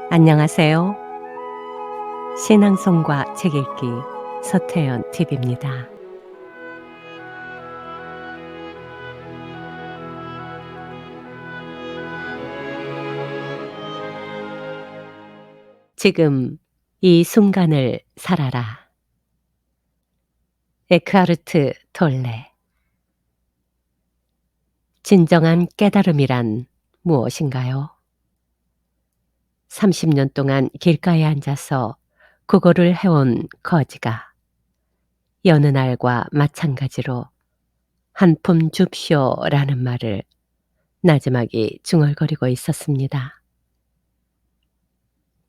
안녕하세요. 신앙송과 책 읽기 서태연 TV입니다. 지금 이 순간을 살아라. 에크하르트 톨레. 진정한 깨달음이란 무엇인가요? 30년 동안 길가에 앉아서 국어를 해온 거지가 여느 날과 마찬가지로 한 품 줍쇼라는 말을 나지막이 중얼거리고 있었습니다.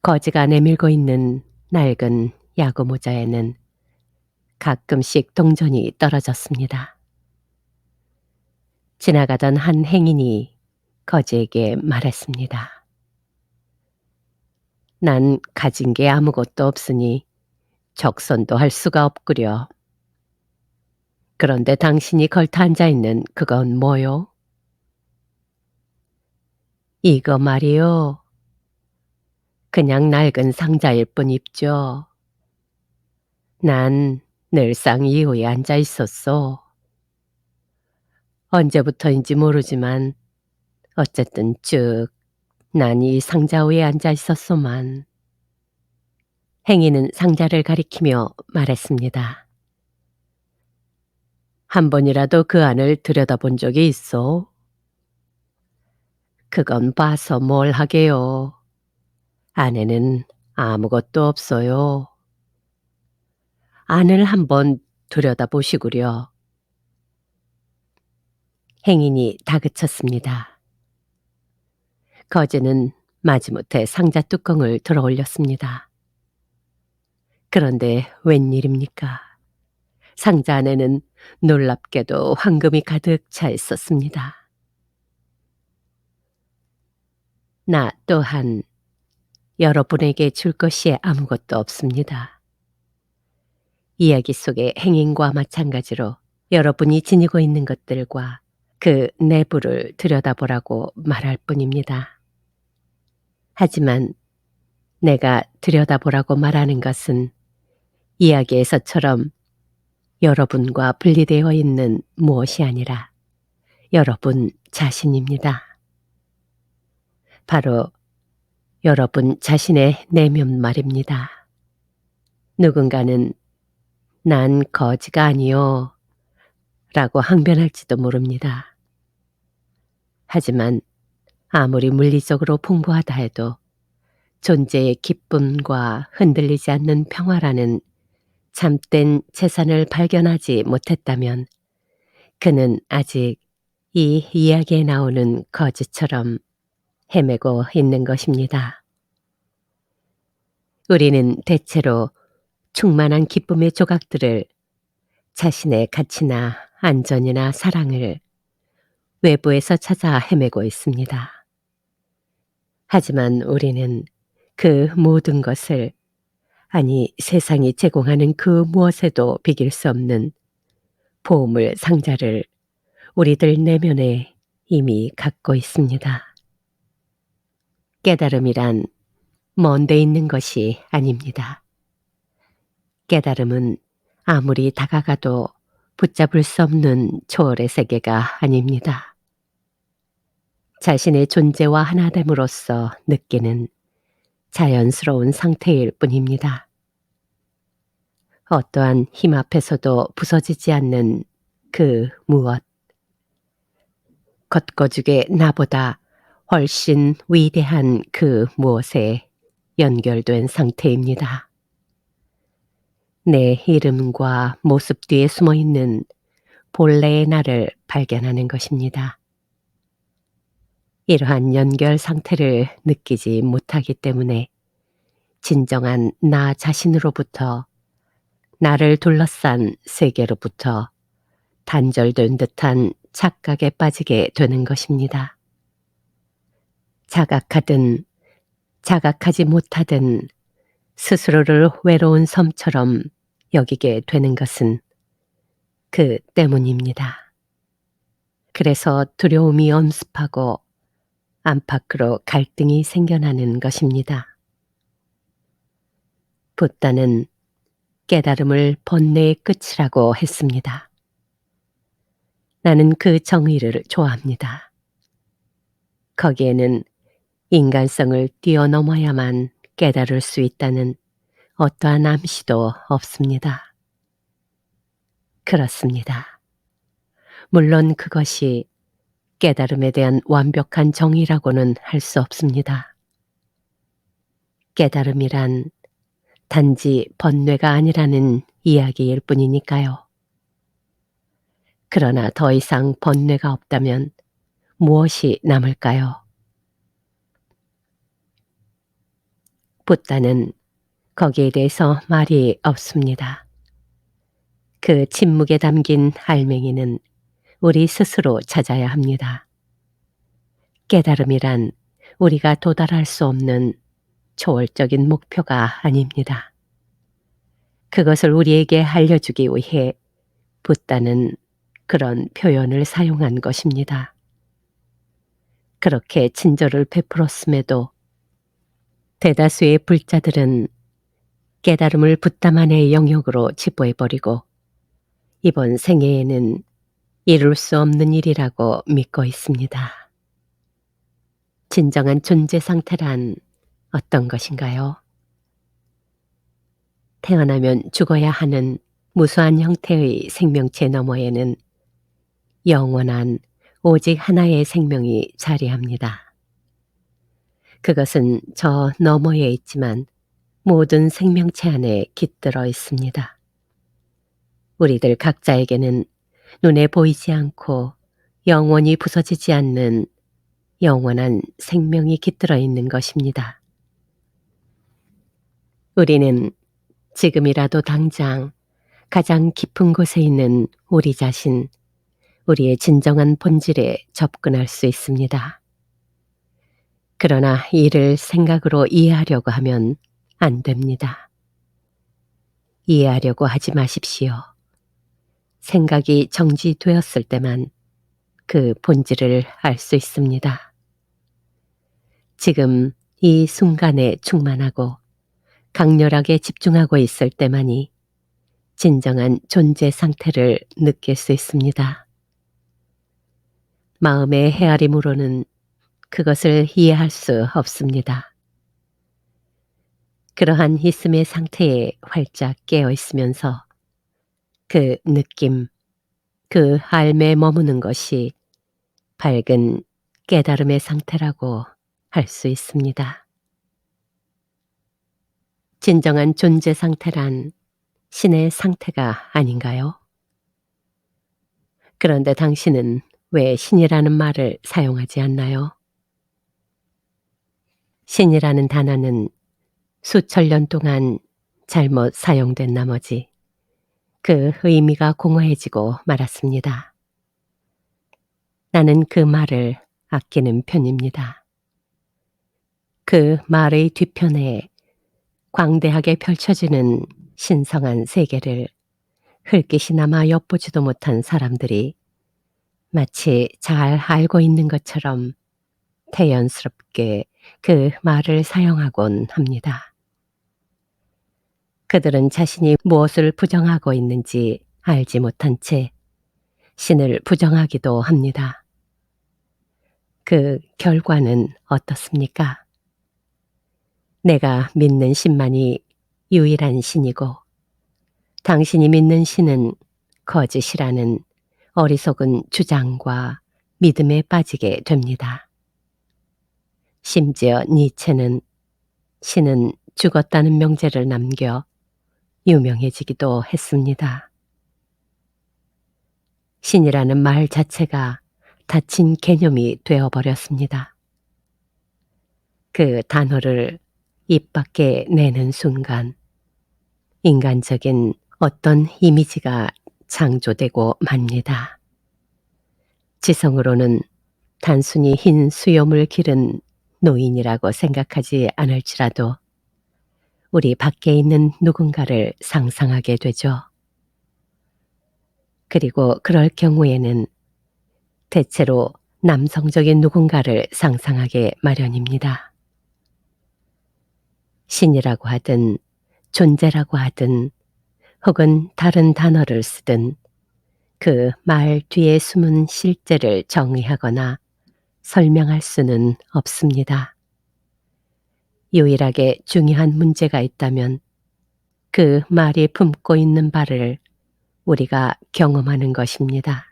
거지가 내밀고 있는 낡은 야구 모자에는 가끔씩 동전이 떨어졌습니다. 지나가던 한 행인이 거지에게 말했습니다. 난 가진 게 아무것도 없으니 적선도 할 수가 없구려. 그런데 당신이 걸터 앉아있는 그건 뭐요? 이거 말이요. 그냥 낡은 상자일 뿐입죠. 난 늘상 이후에 앉아 있었소. 언제부터인지 모르지만 어쨌든 쭉 난 이 상자 위에 앉아 있었소만. 행인은 상자를 가리키며 말했습니다. 한 번이라도 그 안을 들여다본 적이 있어? 그건 봐서 뭘 하게요. 안에는 아무것도 없어요. 안을 한번 들여다보시구려. 행인이 다그쳤습니다. 거지는 마지못해 상자 뚜껑을 들어 올렸습니다. 그런데 웬일입니까? 상자 안에는 놀랍게도 황금이 가득 차 있었습니다. 나 또한 여러분에게 줄 것이 아무것도 없습니다. 이야기 속의 행인과 마찬가지로 여러분이 지니고 있는 것들과 그 내부를 들여다보라고 말할 뿐입니다. 하지만 내가 들여다보라고 말하는 것은 이야기에서처럼 여러분과 분리되어 있는 무엇이 아니라 여러분 자신입니다. 바로 여러분 자신의 내면 말입니다. 누군가는 난 거지가 아니요 라고 항변할지도 모릅니다. 하지만 아무리 물리적으로 풍부하다 해도 존재의 기쁨과 흔들리지 않는 평화라는 참된 재산을 발견하지 못했다면 그는 아직 이 이야기에 나오는 거지처럼 헤매고 있는 것입니다. 우리는 대체로 충만한 기쁨의 조각들을 자신의 가치나 안전이나 사랑을 외부에서 찾아 헤매고 있습니다. 하지만 우리는 그 모든 것을, 아니 세상이 제공하는 그 무엇에도 비길 수 없는 보물 상자를 우리들 내면에 이미 갖고 있습니다. 깨달음이란 먼 데 있는 것이 아닙니다. 깨달음은 아무리 다가가도 붙잡을 수 없는 초월의 세계가 아닙니다. 자신의 존재와 하나됨으로써 느끼는 자연스러운 상태일 뿐입니다. 어떠한 힘 앞에서도 부서지지 않는 그 무엇, 겉거죽의 나보다 훨씬 위대한 그 무엇에 연결된 상태입니다. 내 이름과 모습 뒤에 숨어있는 본래의 나를 발견하는 것입니다. 이러한 연결 상태를 느끼지 못하기 때문에 진정한 나 자신으로부터, 나를 둘러싼 세계로부터 단절된 듯한 착각에 빠지게 되는 것입니다. 자각하든 자각하지 못하든 스스로를 외로운 섬처럼 여기게 되는 것은 그 때문입니다. 그래서 두려움이 엄습하고 안팎으로 갈등이 생겨나는 것입니다. 붓다는 깨달음을 번뇌의 끝이라고 했습니다. 나는 그 정의를 좋아합니다. 거기에는 인간성을 뛰어넘어야만 깨달을 수 있다는 어떠한 암시도 없습니다. 그렇습니다. 물론 그것이 깨달음에 대한 완벽한 정의라고는 할 수 없습니다. 깨달음이란 단지 번뇌가 아니라는 이야기일 뿐이니까요. 그러나 더 이상 번뇌가 없다면 무엇이 남을까요? 붓다는 거기에 대해서 말이 없습니다. 그 침묵에 담긴 알맹이는 우리 스스로 찾아야 합니다. 깨달음이란 우리가 도달할 수 없는 초월적인 목표가 아닙니다. 그것을 우리에게 알려주기 위해 붓다는 그런 표현을 사용한 것입니다. 그렇게 친절을 베풀었음에도 대다수의 불자들은 깨달음을 붓다만의 영역으로 치부해버리고 이번 생애에는 이룰 수 없는 일이라고 믿고 있습니다. 진정한 존재 상태란 어떤 것인가요? 태어나면 죽어야 하는 무수한 형태의 생명체 너머에는 영원한 오직 하나의 생명이 자리합니다. 그것은 저 너머에 있지만 모든 생명체 안에 깃들어 있습니다. 우리들 각자에게는 눈에 보이지 않고 영원히 부서지지 않는 영원한 생명이 깃들어 있는 것입니다. 우리는 지금이라도 당장 가장 깊은 곳에 있는 우리 자신, 우리의 진정한 본질에 접근할 수 있습니다. 그러나 이를 생각으로 이해하려고 하면 안 됩니다. 이해하려고 하지 마십시오. 생각이 정지되었을 때만 그 본질을 알 수 있습니다. 지금 이 순간에 충만하고 강렬하게 집중하고 있을 때만이 진정한 존재 상태를 느낄 수 있습니다. 마음의 헤아림으로는 그것을 이해할 수 없습니다. 그러한 있음의 상태에 활짝 깨어 있으면서 그 느낌, 그 알매에 머무는 것이 밝은 깨달음의 상태라고 할 수 있습니다. 진정한 존재 상태란 신의 상태가 아닌가요? 그런데 당신은 왜 신이라는 말을 사용하지 않나요? 신이라는 단어는 수천 년 동안 잘못 사용된 나머지 그 의미가 공허해지고 말았습니다. 나는 그 말을 아끼는 편입니다. 그 말의 뒤편에 광대하게 펼쳐지는 신성한 세계를 흙깃이나마 엿보지도 못한 사람들이 마치 잘 알고 있는 것처럼 태연스럽게 그 말을 사용하곤 합니다. 그들은 자신이 무엇을 부정하고 있는지 알지 못한 채 신을 부정하기도 합니다. 그 결과는 어떻습니까? 내가 믿는 신만이 유일한 신이고 당신이 믿는 신은 거짓이라는 어리석은 주장과 믿음에 빠지게 됩니다. 심지어 니체는 신은 죽었다는 명제를 남겨 유명해지기도 했습니다. 신이라는 말 자체가 닫힌 개념이 되어버렸습니다. 그 단어를 입 밖에 내는 순간 인간적인 어떤 이미지가 창조되고 맙니다. 지성으로는 단순히 흰 수염을 기른 노인이라고 생각하지 않을지라도 우리 밖에 있는 누군가를 상상하게 되죠. 그리고 그럴 경우에는 대체로 남성적인 누군가를 상상하게 마련입니다. 신이라고 하든 존재라고 하든 혹은 다른 단어를 쓰든 그 말 뒤에 숨은 실제를 정의하거나 설명할 수는 없습니다. 유일하게 중요한 문제가 있다면 그 말이 품고 있는 바를 우리가 경험하는 것입니다.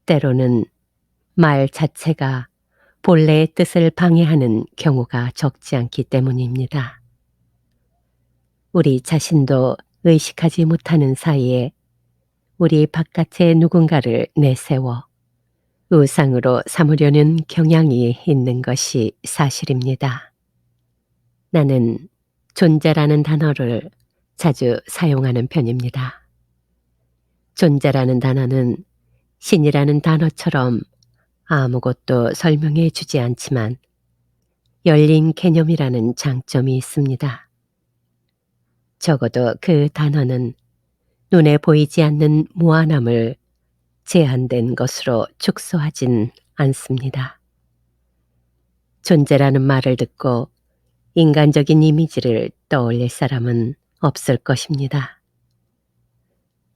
때로는 말 자체가 본래의 뜻을 방해하는 경우가 적지 않기 때문입니다. 우리 자신도 의식하지 못하는 사이에 우리 바깥에 누군가를 내세워 우상으로 삼으려는 경향이 있는 것이 사실입니다. 나는 존재라는 단어를 자주 사용하는 편입니다. 존재라는 단어는 신이라는 단어처럼 아무것도 설명해 주지 않지만 열린 개념이라는 장점이 있습니다. 적어도 그 단어는 눈에 보이지 않는 무한함을 제한된 것으로 축소하진 않습니다. 존재라는 말을 듣고 인간적인 이미지를 떠올릴 사람은 없을 것입니다.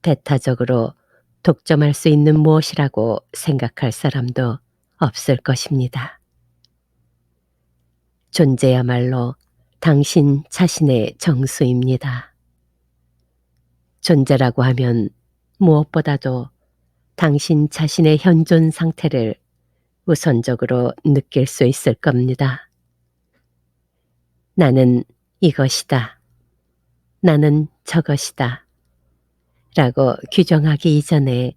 대타적으로 독점할 수 있는 무엇이라고 생각할 사람도 없을 것입니다. 존재야말로 당신 자신의 정수입니다. 존재라고 하면 무엇보다도 당신 자신의 현존 상태를 우선적으로 느낄 수 있을 겁니다. 나는 이것이다. 나는 저것이다. 라고 규정하기 이전에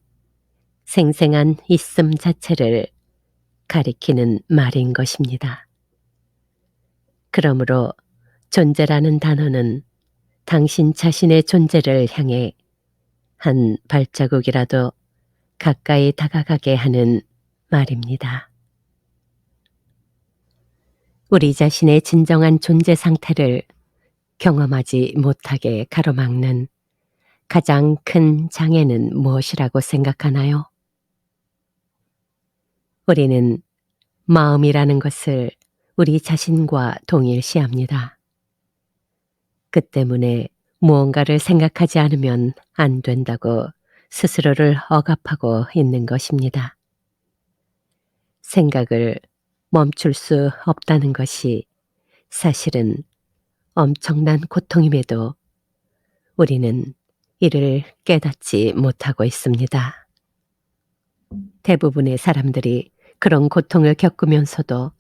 생생한 있음 자체를 가리키는 말인 것입니다. 그러므로 존재라는 단어는 당신 자신의 존재를 향해 한 발자국이라도 가까이 다가가게 하는 말입니다. 우리 자신의 진정한 존재 상태를 경험하지 못하게 가로막는 가장 큰 장애는 무엇이라고 생각하나요? 우리는 마음이라는 것을 우리 자신과 동일시합니다. 그 때문에 무언가를 생각하지 않으면 안 된다고 스스로를 억압하고 있는 것입니다. 생각을 멈출 수 없다는 것이 사실은 엄청난 고통임에도 우리는 이를 깨닫지 못하고 있습니다. 대부분의 사람들이 그런 고통을 겪으면서도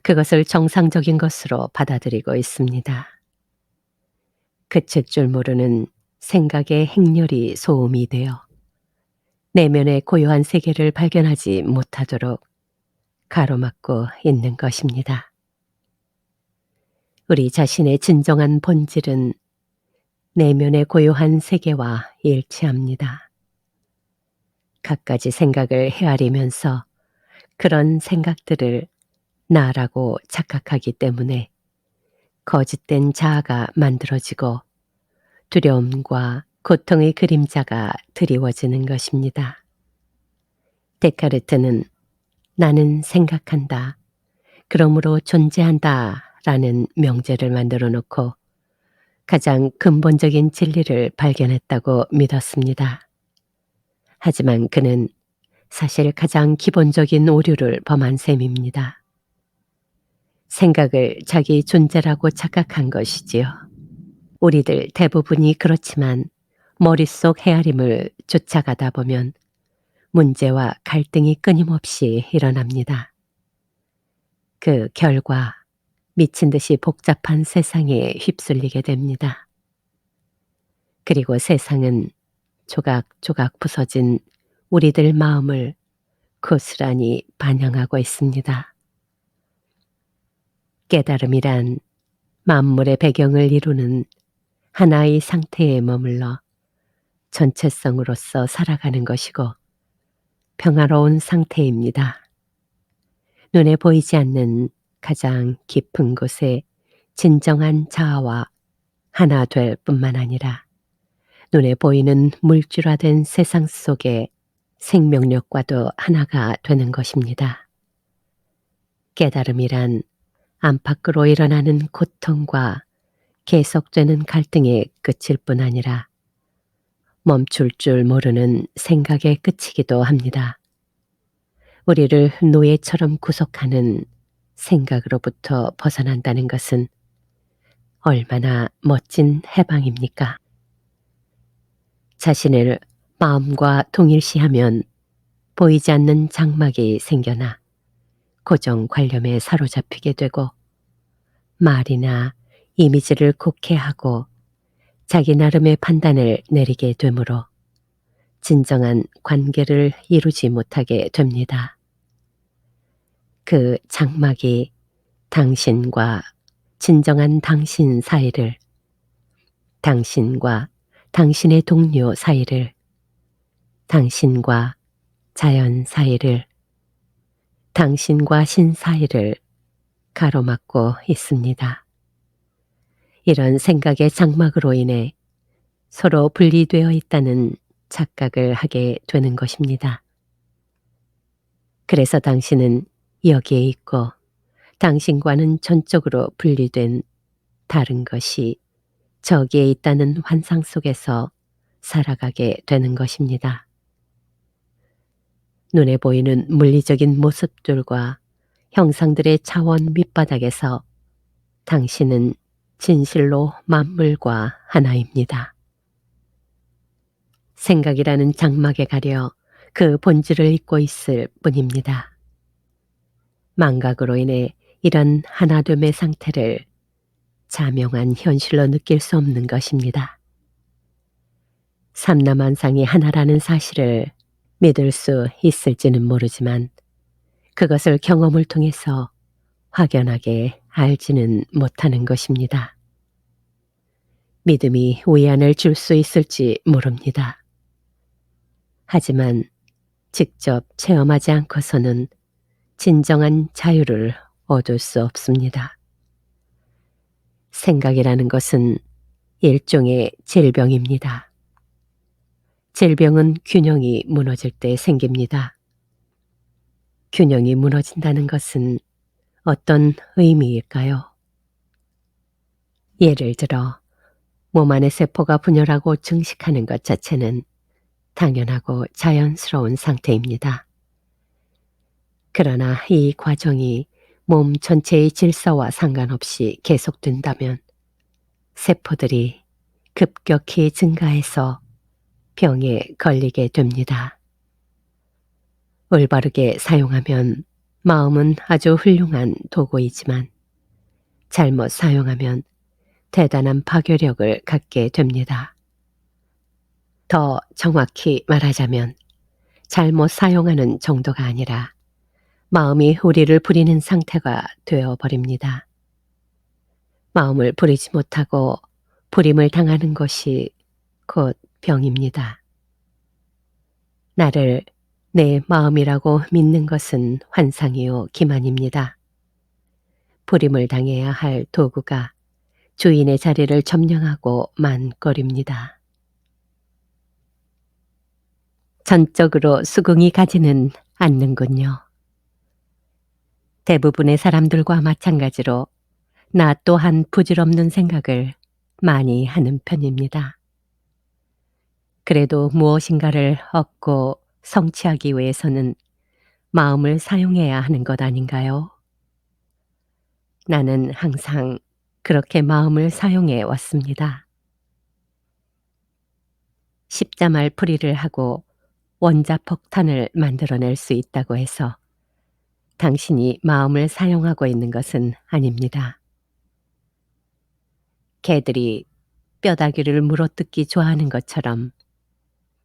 그것을 정상적인 것으로 받아들이고 있습니다. 그칠 줄 모르는 생각의 행렬이 소음이 되어 내면의 고요한 세계를 발견하지 못하도록 가로막고 있는 것입니다. 우리 자신의 진정한 본질은 내면의 고요한 세계와 일치합니다. 갖가지 생각을 헤아리면서 그런 생각들을 나라고 착각하기 때문에 거짓된 자아가 만들어지고 두려움과 고통의 그림자가 드리워지는 것입니다. 데카르트는 나는 생각한다. 그러므로 존재한다. 라는 명제를 만들어 놓고 가장 근본적인 진리를 발견했다고 믿었습니다. 하지만 그는 사실 가장 기본적인 오류를 범한 셈입니다. 생각을 자기 존재라고 착각한 것이지요. 우리들 대부분이 그렇지만 머릿속 헤아림을 쫓아가다 보면 문제와 갈등이 끊임없이 일어납니다. 그 결과 미친 듯이 복잡한 세상에 휩쓸리게 됩니다. 그리고 세상은 조각조각 부서진 우리들 마음을 고스란히 반영하고 있습니다. 깨달음이란 만물의 배경을 이루는 하나의 상태에 머물러 전체성으로서 살아가는 것이고 평화로운 상태입니다. 눈에 보이지 않는 가장 깊은 곳에 진정한 자아와 하나 될 뿐만 아니라 눈에 보이는 물질화된 세상 속의 생명력과도 하나가 되는 것입니다. 깨달음이란 안팎으로 일어나는 고통과 계속되는 갈등의 끝일 뿐 아니라 멈출 줄 모르는 생각의 끝이기도 합니다. 우리를 노예처럼 구속하는 생각으로부터 벗어난다는 것은 얼마나 멋진 해방입니까? 자신을 마음과 동일시하면 보이지 않는 장막이 생겨나 고정관념에 사로잡히게 되고 말이나 이미지를 곡해하고 자기 나름의 판단을 내리게 되므로 진정한 관계를 이루지 못하게 됩니다. 그 장막이 당신과 진정한 당신 사이를, 당신과 당신의 동료 사이를, 당신과 자연 사이를, 당신과 신 사이를 가로막고 있습니다. 이런 생각의 장막으로 인해 서로 분리되어 있다는 착각을 하게 되는 것입니다. 그래서 당신은 여기에 있고 당신과는 전적으로 분리된 다른 것이 저기에 있다는 환상 속에서 살아가게 되는 것입니다. 눈에 보이는 물리적인 모습들과 형상들의 차원 밑바닥에서 당신은 진실로 만물과 하나입니다. 생각이라는 장막에 가려 그 본질을 잊고 있을 뿐입니다. 망각으로 인해 이런 하나됨의 상태를 자명한 현실로 느낄 수 없는 것입니다. 삼라만상이 하나라는 사실을 믿을 수 있을지는 모르지만 그것을 경험을 통해서 확연하게 알지는 못하는 것입니다. 믿음이 위안을 줄 수 있을지 모릅니다. 하지만 직접 체험하지 않고서는 진정한 자유를 얻을 수 없습니다. 생각이라는 것은 일종의 질병입니다. 질병은 균형이 무너질 때 생깁니다. 균형이 무너진다는 것은 어떤 의미일까요? 예를 들어 몸 안의 세포가 분열하고 증식하는 것 자체는 당연하고 자연스러운 상태입니다. 그러나 이 과정이 몸 전체의 질서와 상관없이 계속된다면 세포들이 급격히 증가해서 병에 걸리게 됩니다. 올바르게 사용하면 마음은 아주 훌륭한 도구이지만 잘못 사용하면 대단한 파괴력을 갖게 됩니다. 더 정확히 말하자면 잘못 사용하는 정도가 아니라 마음이 우리를 부리는 상태가 되어버립니다. 마음을 부리지 못하고 부림을 당하는 것이 곧 병입니다. 나를 내 마음이라고 믿는 것은 환상이요 기만입니다. 부림을 당해야 할 도구가 주인의 자리를 점령하고 만거립니다. 전적으로 수긍이 가지는 않는군요. 대부분의 사람들과 마찬가지로 나 또한 부질없는 생각을 많이 하는 편입니다. 그래도 무엇인가를 얻고 성취하기 위해서는 마음을 사용해야 하는 것 아닌가요? 나는 항상 그렇게 마음을 사용해 왔습니다. 십자말 풀이를 하고 원자폭탄을 만들어낼 수 있다고 해서 당신이 마음을 사용하고 있는 것은 아닙니다. 개들이 뼈다귀를 물어뜯기 좋아하는 것처럼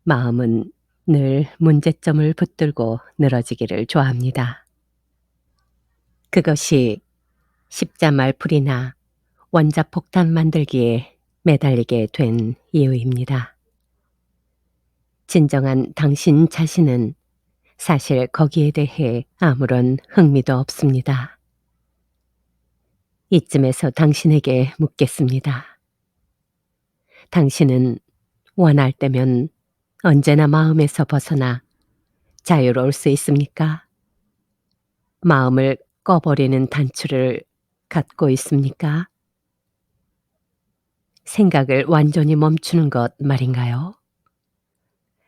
마음은 늘 문제점을 붙들고 늘어지기를 좋아합니다. 그것이 십자말풀이나 원자폭탄 만들기에 매달리게 된 이유입니다. 진정한 당신 자신은 사실 거기에 대해 아무런 흥미도 없습니다. 이쯤에서 당신에게 묻겠습니다. 당신은 원할 때면 언제나 마음에서 벗어나 자유로울 수 있습니까? 마음을 꺼버리는 단추를 갖고 있습니까? 생각을 완전히 멈추는 것 말인가요?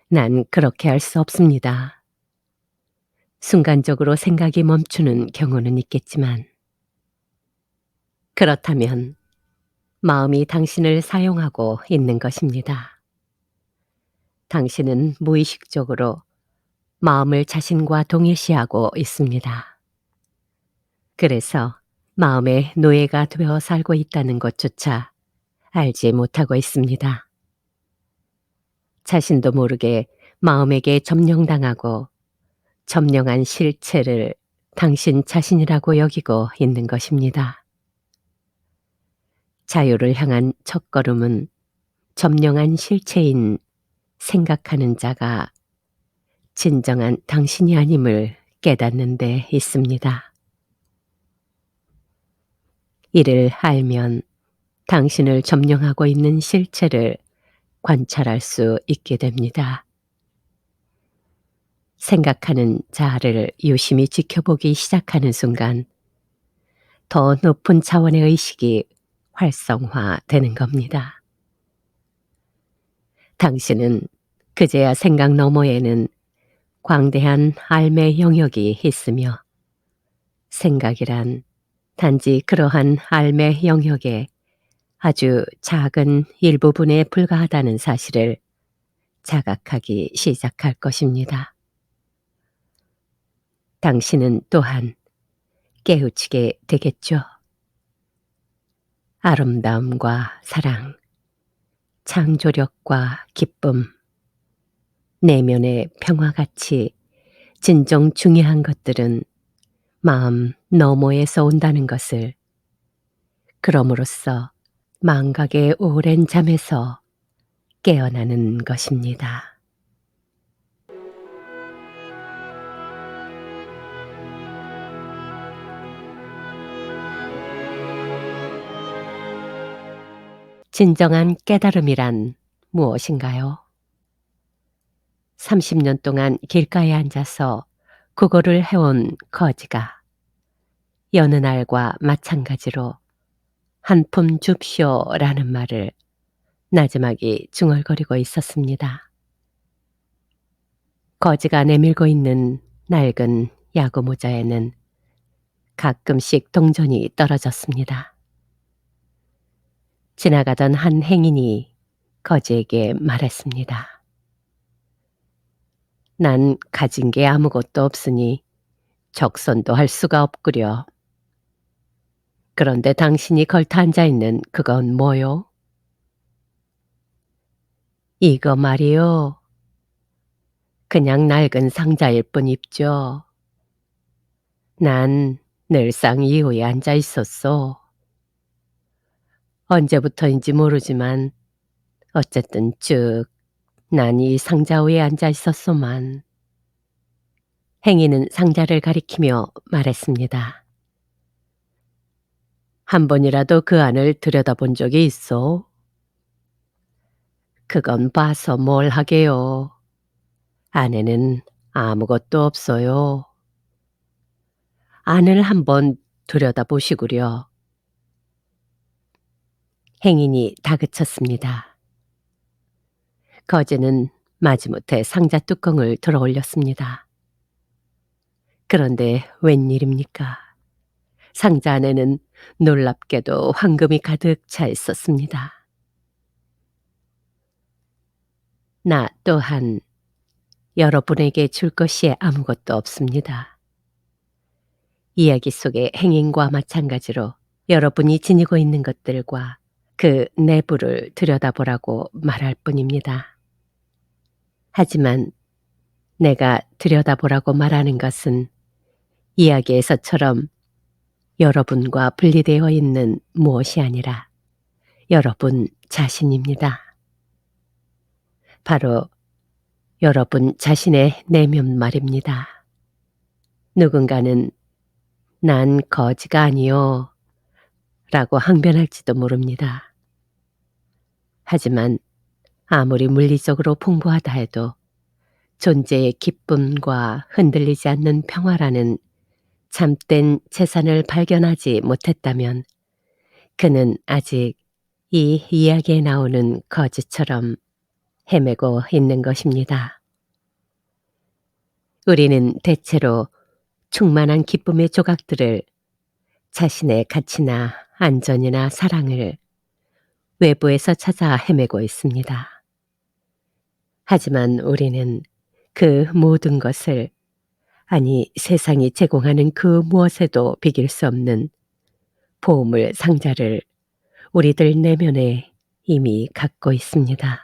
난 그렇게 할 수 없습니다. 순간적으로 생각이 멈추는 경우는 있겠지만, 그렇다면 마음이 당신을 사용하고 있는 것입니다. 당신은 무의식적으로 마음을 자신과 동일시하고 있습니다. 그래서 마음의 노예가 되어 살고 있다는 것조차 알지 못하고 있습니다. 자신도 모르게 마음에게 점령당하고 점령한 실체를 당신 자신이라고 여기고 있는 것입니다. 자유를 향한 첫걸음은 점령한 실체인 생각하는 자가 진정한 당신이 아님을 깨닫는 데 있습니다. 이를 알면 당신을 점령하고 있는 실체를 관찰할 수 있게 됩니다. 생각하는 자아를 유심히 지켜보기 시작하는 순간 더 높은 차원의 의식이 활성화되는 겁니다. 당신은 그제야 생각 너머에는 광대한 알의 영역이 있으며 생각이란 단지 그러한 알의 영역의 아주 작은 일부분에 불과하다는 사실을 자각하기 시작할 것입니다. 당신은 또한 깨우치게 되겠죠. 아름다움과 사랑, 창조력과 기쁨, 내면의 평화같이 진정 중요한 것들은 마음 너머에서 온다는 것을, 그럼으로써 망각의 오랜 잠에서 깨어나는 것입니다. 진정한 깨달음이란 무엇인가요? 30년 동안 길가에 앉아서 국어를 해온 거지가 여느 날과 마찬가지로 한품 줍쇼라는 말을 나지막이 중얼거리고 있었습니다. 거지가 내밀고 있는 낡은 야구 모자에는 가끔씩 동전이 떨어졌습니다. 지나가던 한 행인이 거지에게 말했습니다. 난 가진 게 아무것도 없으니 적선도 할 수가 없구려. 그런데 당신이 걸터 앉아있는 그건 뭐요? 이거 말이요. 그냥 낡은 상자일 뿐 입죠. 난 늘상 이호에 앉아 있었소. 언제부터인지 모르지만 어쨌든 쭉 난 이 상자 위에 앉아 있었소만. 행인은 상자를 가리키며 말했습니다. 한 번이라도 그 안을 들여다본 적이 있어? 그건 봐서 뭘 하게요. 안에는 아무것도 없어요. 안을 한번 들여다보시구려. 행인이 다그쳤습니다. 거지는 마지못해 상자 뚜껑을 들어 올렸습니다. 그런데 웬일입니까? 상자 안에는 놀랍게도 황금이 가득 차 있었습니다. 나 또한 여러분에게 줄 것이 아무것도 없습니다. 이야기 속의 행인과 마찬가지로 여러분이 지니고 있는 것들과 그 내부를 들여다보라고 말할 뿐입니다. 하지만 내가 들여다보라고 말하는 것은 이야기에서처럼 여러분과 분리되어 있는 무엇이 아니라 여러분 자신입니다. 바로 여러분 자신의 내면 말입니다. 누군가는 난 거지가 아니요 라고 항변할지도 모릅니다. 하지만 아무리 물리적으로 풍부하다 해도 존재의 기쁨과 흔들리지 않는 평화라는 참된 재산을 발견하지 못했다면 그는 아직 이 이야기에 나오는 거지처럼 헤매고 있는 것입니다. 우리는 대체로 충만한 기쁨의 조각들을 자신의 가치나 안전이나 사랑을 외부에서 찾아 헤매고 있습니다. 하지만 우리는 그 모든 것을, 아니 세상이 제공하는 그 무엇에도 비길 수 없는 보물 상자를 우리들 내면에 이미 갖고 있습니다.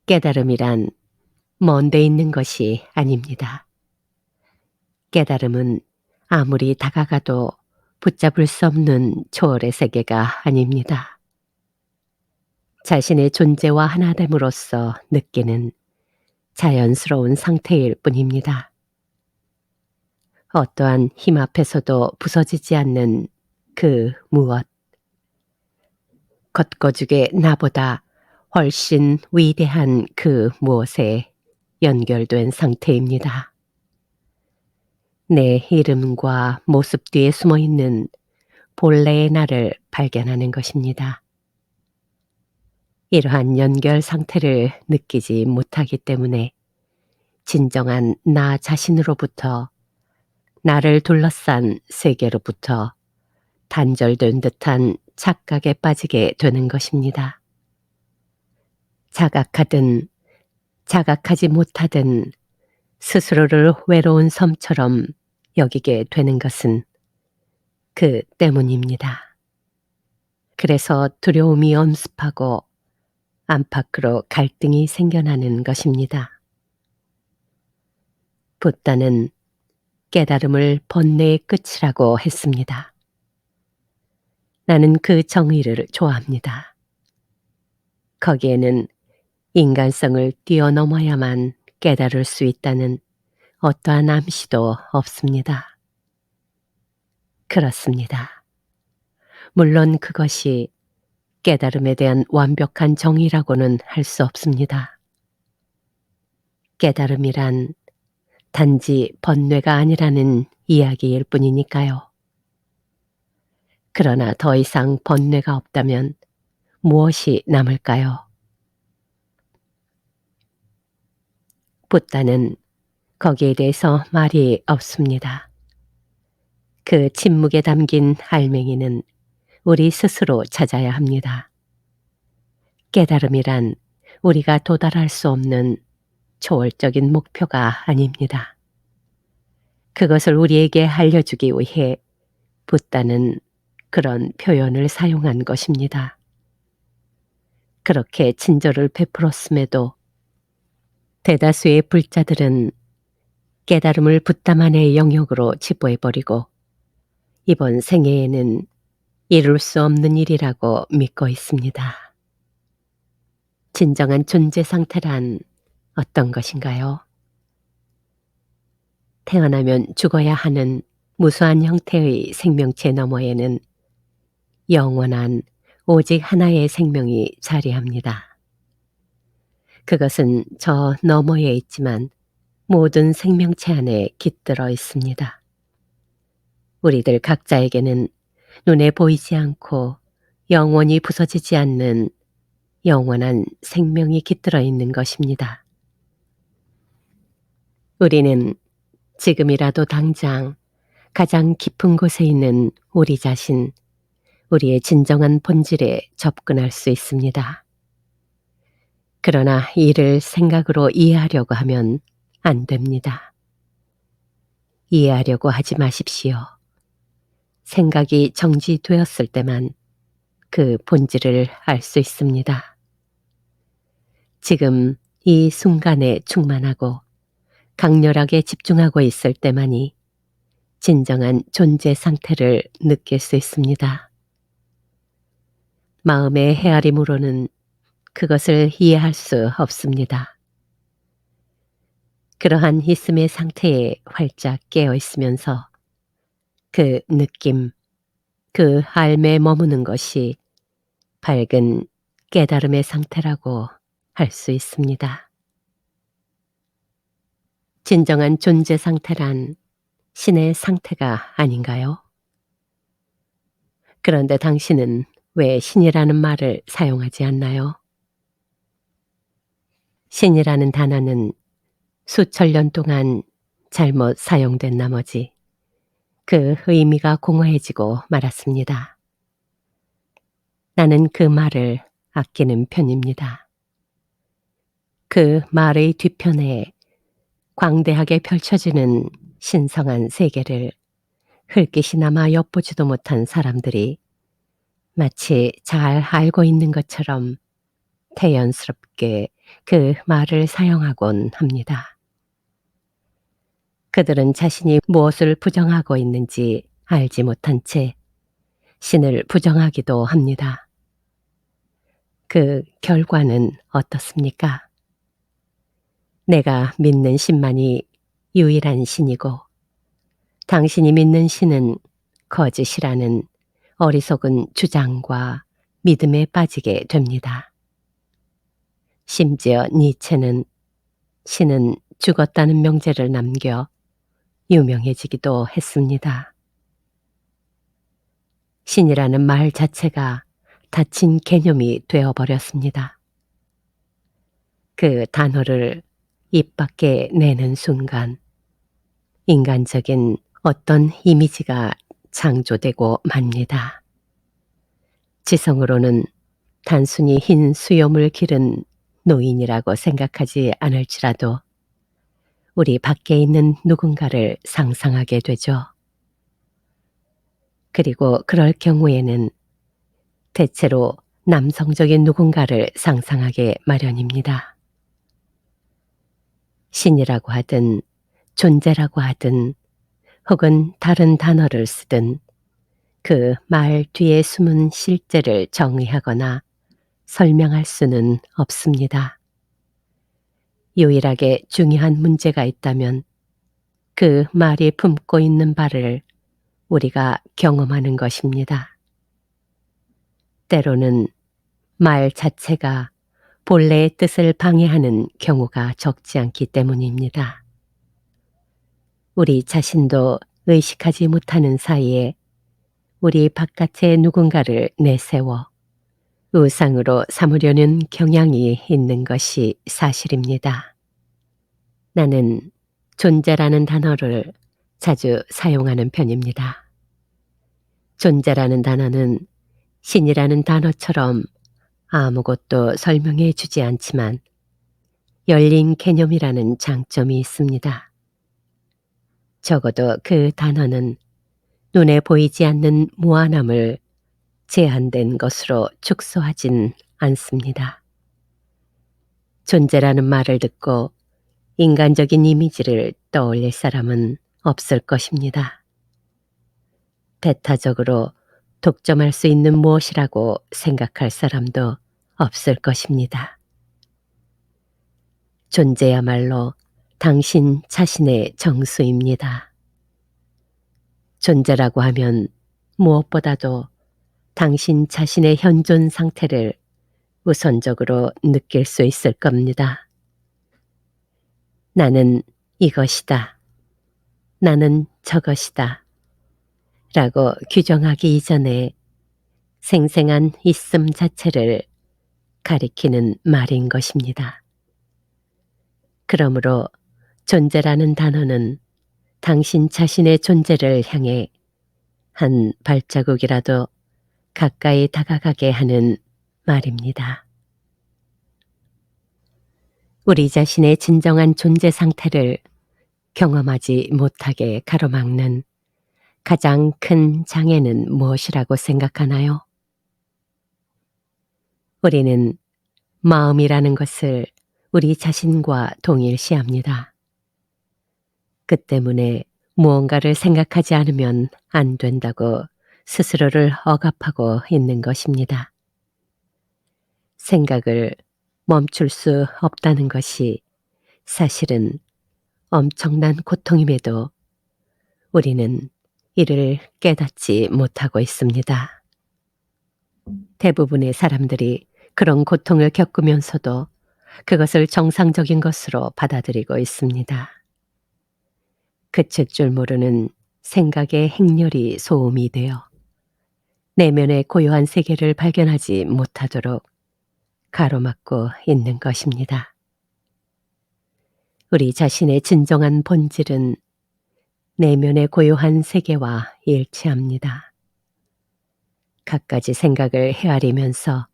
깨달음이란 먼 데 있는 것이 아닙니다. 깨달음은 아무리 다가가도 붙잡을 수 없는 초월의 세계가 아닙니다. 자신의 존재와 하나됨으로써 느끼는 자연스러운 상태일 뿐입니다. 어떠한 힘 앞에서도 부서지지 않는 그 무엇, 겉거죽의 나보다 훨씬 위대한 그 무엇에 연결된 상태입니다. 내 이름과 모습 뒤에 숨어있는 본래의 나를 발견하는 것입니다. 이러한 연결 상태를 느끼지 못하기 때문에 진정한 나 자신으로부터, 나를 둘러싼 세계로부터 단절된 듯한 착각에 빠지게 되는 것입니다. 자각하든 자각하지 못하든 스스로를 외로운 섬처럼 여기게 되는 것은 그 때문입니다. 그래서 두려움이 엄습하고 안팎으로 갈등이 생겨나는 것입니다. 붓다는 깨달음을 번뇌의 끝이라고 했습니다. 나는 그 정의를 좋아합니다. 거기에는 인간성을 뛰어넘어야만 깨달을 수 있다는 어떠한 암시도 없습니다. 그렇습니다. 물론 그것이 깨달음에 대한 완벽한 정의라고는 할 수 없습니다. 깨달음이란 단지 번뇌가 아니라는 이야기일 뿐이니까요. 그러나 더 이상 번뇌가 없다면 무엇이 남을까요? 붓다는 거기에 대해서 말이 없습니다. 그 침묵에 담긴 알맹이는 우리 스스로 찾아야 합니다. 깨달음이란 우리가 도달할 수 없는 초월적인 목표가 아닙니다. 그것을 우리에게 알려주기 위해 붓다는 그런 표현을 사용한 것입니다. 그렇게 친절을 베풀었음에도 대다수의 불자들은 깨달음을 붓다만의 영역으로 치부해버리고 이번 생애에는 이룰 수 없는 일이라고 믿고 있습니다. 진정한 존재 상태란 어떤 것인가요? 태어나면 죽어야 하는 무수한 형태의 생명체 너머에는 영원한 오직 하나의 생명이 자리합니다. 그것은 저 너머에 있지만 모든 생명체 안에 깃들어 있습니다. 우리들 각자에게는 눈에 보이지 않고 영원히 부서지지 않는 영원한 생명이 깃들어 있는 것입니다. 우리는 지금이라도 당장 가장 깊은 곳에 있는 우리 자신, 우리의 진정한 본질에 접근할 수 있습니다. 그러나 이를 생각으로 이해하려고 하면 안 됩니다. 이해하려고 하지 마십시오. 생각이 정지되었을 때만 그 본질을 알 수 있습니다. 지금 이 순간에 충만하고 강렬하게 집중하고 있을 때만이 진정한 존재 상태를 느낄 수 있습니다. 마음의 헤아림으로는 그것을 이해할 수 없습니다. 그러한 있음의 상태에 활짝 깨어 있으면서 그 느낌, 그 알매에 머무는 것이 밝은 깨달음의 상태라고 할 수 있습니다. 진정한 존재 상태란 신의 상태가 아닌가요? 그런데 당신은 왜 신이라는 말을 사용하지 않나요? 신이라는 단어는 수천 년 동안 잘못 사용된 나머지 그 의미가 공허해지고 말았습니다. 나는 그 말을 아끼는 편입니다. 그 말의 뒤편에 광대하게 펼쳐지는 신성한 세계를 흙깃이나마 엿보지도 못한 사람들이 마치 잘 알고 있는 것처럼 태연스럽게 그 말을 사용하곤 합니다. 그들은 자신이 무엇을 부정하고 있는지 알지 못한 채 신을 부정하기도 합니다. 그 결과는 어떻습니까? 내가 믿는 신만이 유일한 신이고 당신이 믿는 신은 거짓이라는 어리석은 주장과 믿음에 빠지게 됩니다. 심지어 니체는 신은 죽었다는 명제를 남겨 유명해지기도 했습니다. 신이라는 말 자체가 닫힌 개념이 되어버렸습니다. 그 단어를 입 밖에 내는 순간 인간적인 어떤 이미지가 창조되고 맙니다. 지성으로는 단순히 흰 수염을 기른 노인이라고 생각하지 않을지라도 우리 밖에 있는 누군가를 상상하게 되죠. 그리고 그럴 경우에는 대체로 남성적인 누군가를 상상하게 마련입니다. 신이라고 하든 존재라고 하든 혹은 다른 단어를 쓰든 그 말 뒤에 숨은 실제를 정의하거나 설명할 수는 없습니다. 유일하게 중요한 문제가 있다면 그 말이 품고 있는 바를 우리가 경험하는 것입니다. 때로는 말 자체가 본래의 뜻을 방해하는 경우가 적지 않기 때문입니다. 우리 자신도 의식하지 못하는 사이에 우리 바깥에 누군가를 내세워 우상으로 삼으려는 경향이 있는 것이 사실입니다. 나는 존재라는 단어를 자주 사용하는 편입니다. 존재라는 단어는 신이라는 단어처럼 아무것도 설명해 주지 않지만 열린 개념이라는 장점이 있습니다. 적어도 그 단어는 눈에 보이지 않는 무한함을 제한된 것으로 축소하진 않습니다. 존재라는 말을 듣고 인간적인 이미지를 떠올릴 사람은 없을 것입니다. 배타적으로 독점할 수 있는 무엇이라고 생각할 사람도 없을 것입니다. 존재야말로 당신 자신의 정수입니다. 존재라고 하면 무엇보다도 당신 자신의 현존 상태를 우선적으로 느낄 수 있을 겁니다. 나는 이것이다. 나는 저것이다. 라고 규정하기 이전에 생생한 있음 자체를 가리키는 말인 것입니다. 그러므로 존재라는 단어는 당신 자신의 존재를 향해 한 발자국이라도 가까이 다가가게 하는 말입니다. 우리 자신의 진정한 존재 상태를 경험하지 못하게 가로막는 가장 큰 장애는 무엇이라고 생각하나요? 우리는 마음이라는 것을 우리 자신과 동일시합니다. 그 때문에 무언가를 생각하지 않으면 안 된다고 스스로를 억압하고 있는 것입니다. 생각을 멈출 수 없다는 것이 사실은 엄청난 고통임에도 우리는 이를 깨닫지 못하고 있습니다. 대부분의 사람들이 그런 고통을 겪으면서도 그것을 정상적인 것으로 받아들이고 있습니다. 그칠 줄 모르는 생각의 행렬이 소음이 되어 내면의 고요한 세계를 발견하지 못하도록 가로막고 있는 것입니다. 우리 자신의 진정한 본질은 내면의 고요한 세계와 일치합니다. 갖가지 생각을 헤아리면서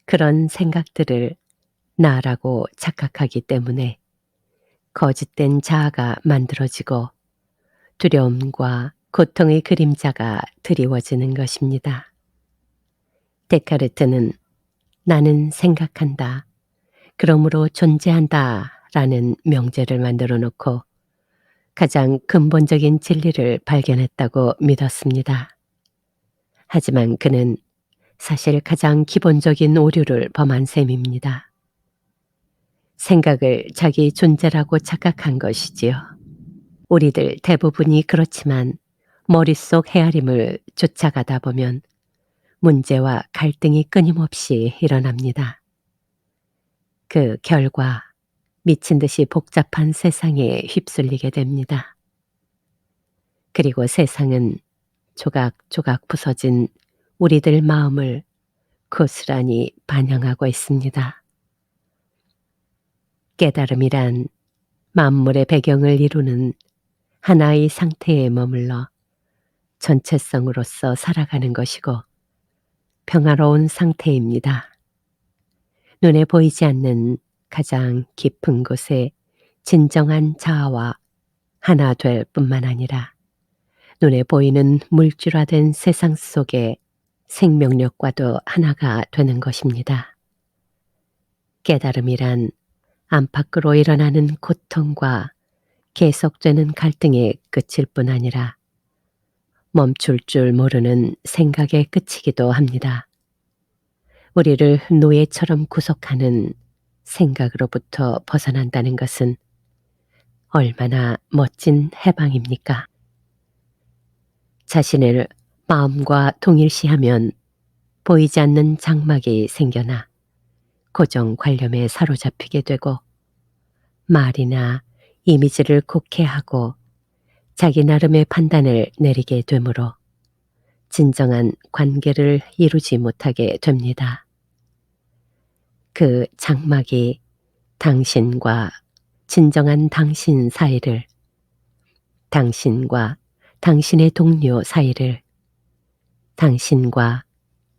그런 생각들을 나라고 착각하기 때문에 거짓된 자아가 만들어지고 두려움과 고통의 그림자가 드리워지는 것입니다. 데카르트는 나는 생각한다, 그러므로 존재한다 라는 명제를 만들어 놓고 가장 근본적인 진리를 발견했다고 믿었습니다. 하지만 그는 사실 가장 기본적인 오류를 범한 셈입니다. 생각을 자기 존재라고 착각한 것이지요. 우리들 대부분이 그렇지만 머릿속 헤아림을 쫓아가다 보면 문제와 갈등이 끊임없이 일어납니다. 그 결과 미친 듯이 복잡한 세상에 휩쓸리게 됩니다. 그리고 세상은 조각조각 부서진 우리들 마음을 고스란히 반영하고 있습니다. 깨달음이란 만물의 배경을 이루는 하나의 상태에 머물러 전체성으로서 살아가는 것이고 평화로운 상태입니다. 눈에 보이지 않는 가장 깊은 곳에 진정한 자아와 하나 될 뿐만 아니라 눈에 보이는 물질화된 세상 속의 생명력과도 하나가 되는 것입니다. 깨달음이란 안팎으로 일어나는 고통과 계속되는 갈등의 끝일 뿐 아니라 멈출 줄 모르는 생각의 끝이기도 합니다. 우리를 노예처럼 구속하는 생각으로부터 벗어난다는 것은 얼마나 멋진 해방입니까? 자신을 마음과 동일시하면 보이지 않는 장막이 생겨나 고정관념에 사로잡히게 되고 말이나 이미지를 곡해하고 자기 나름의 판단을 내리게 되므로 진정한 관계를 이루지 못하게 됩니다. 그 장막이 당신과 진정한 당신 사이를, 당신과 당신의 동료 사이를, 당신과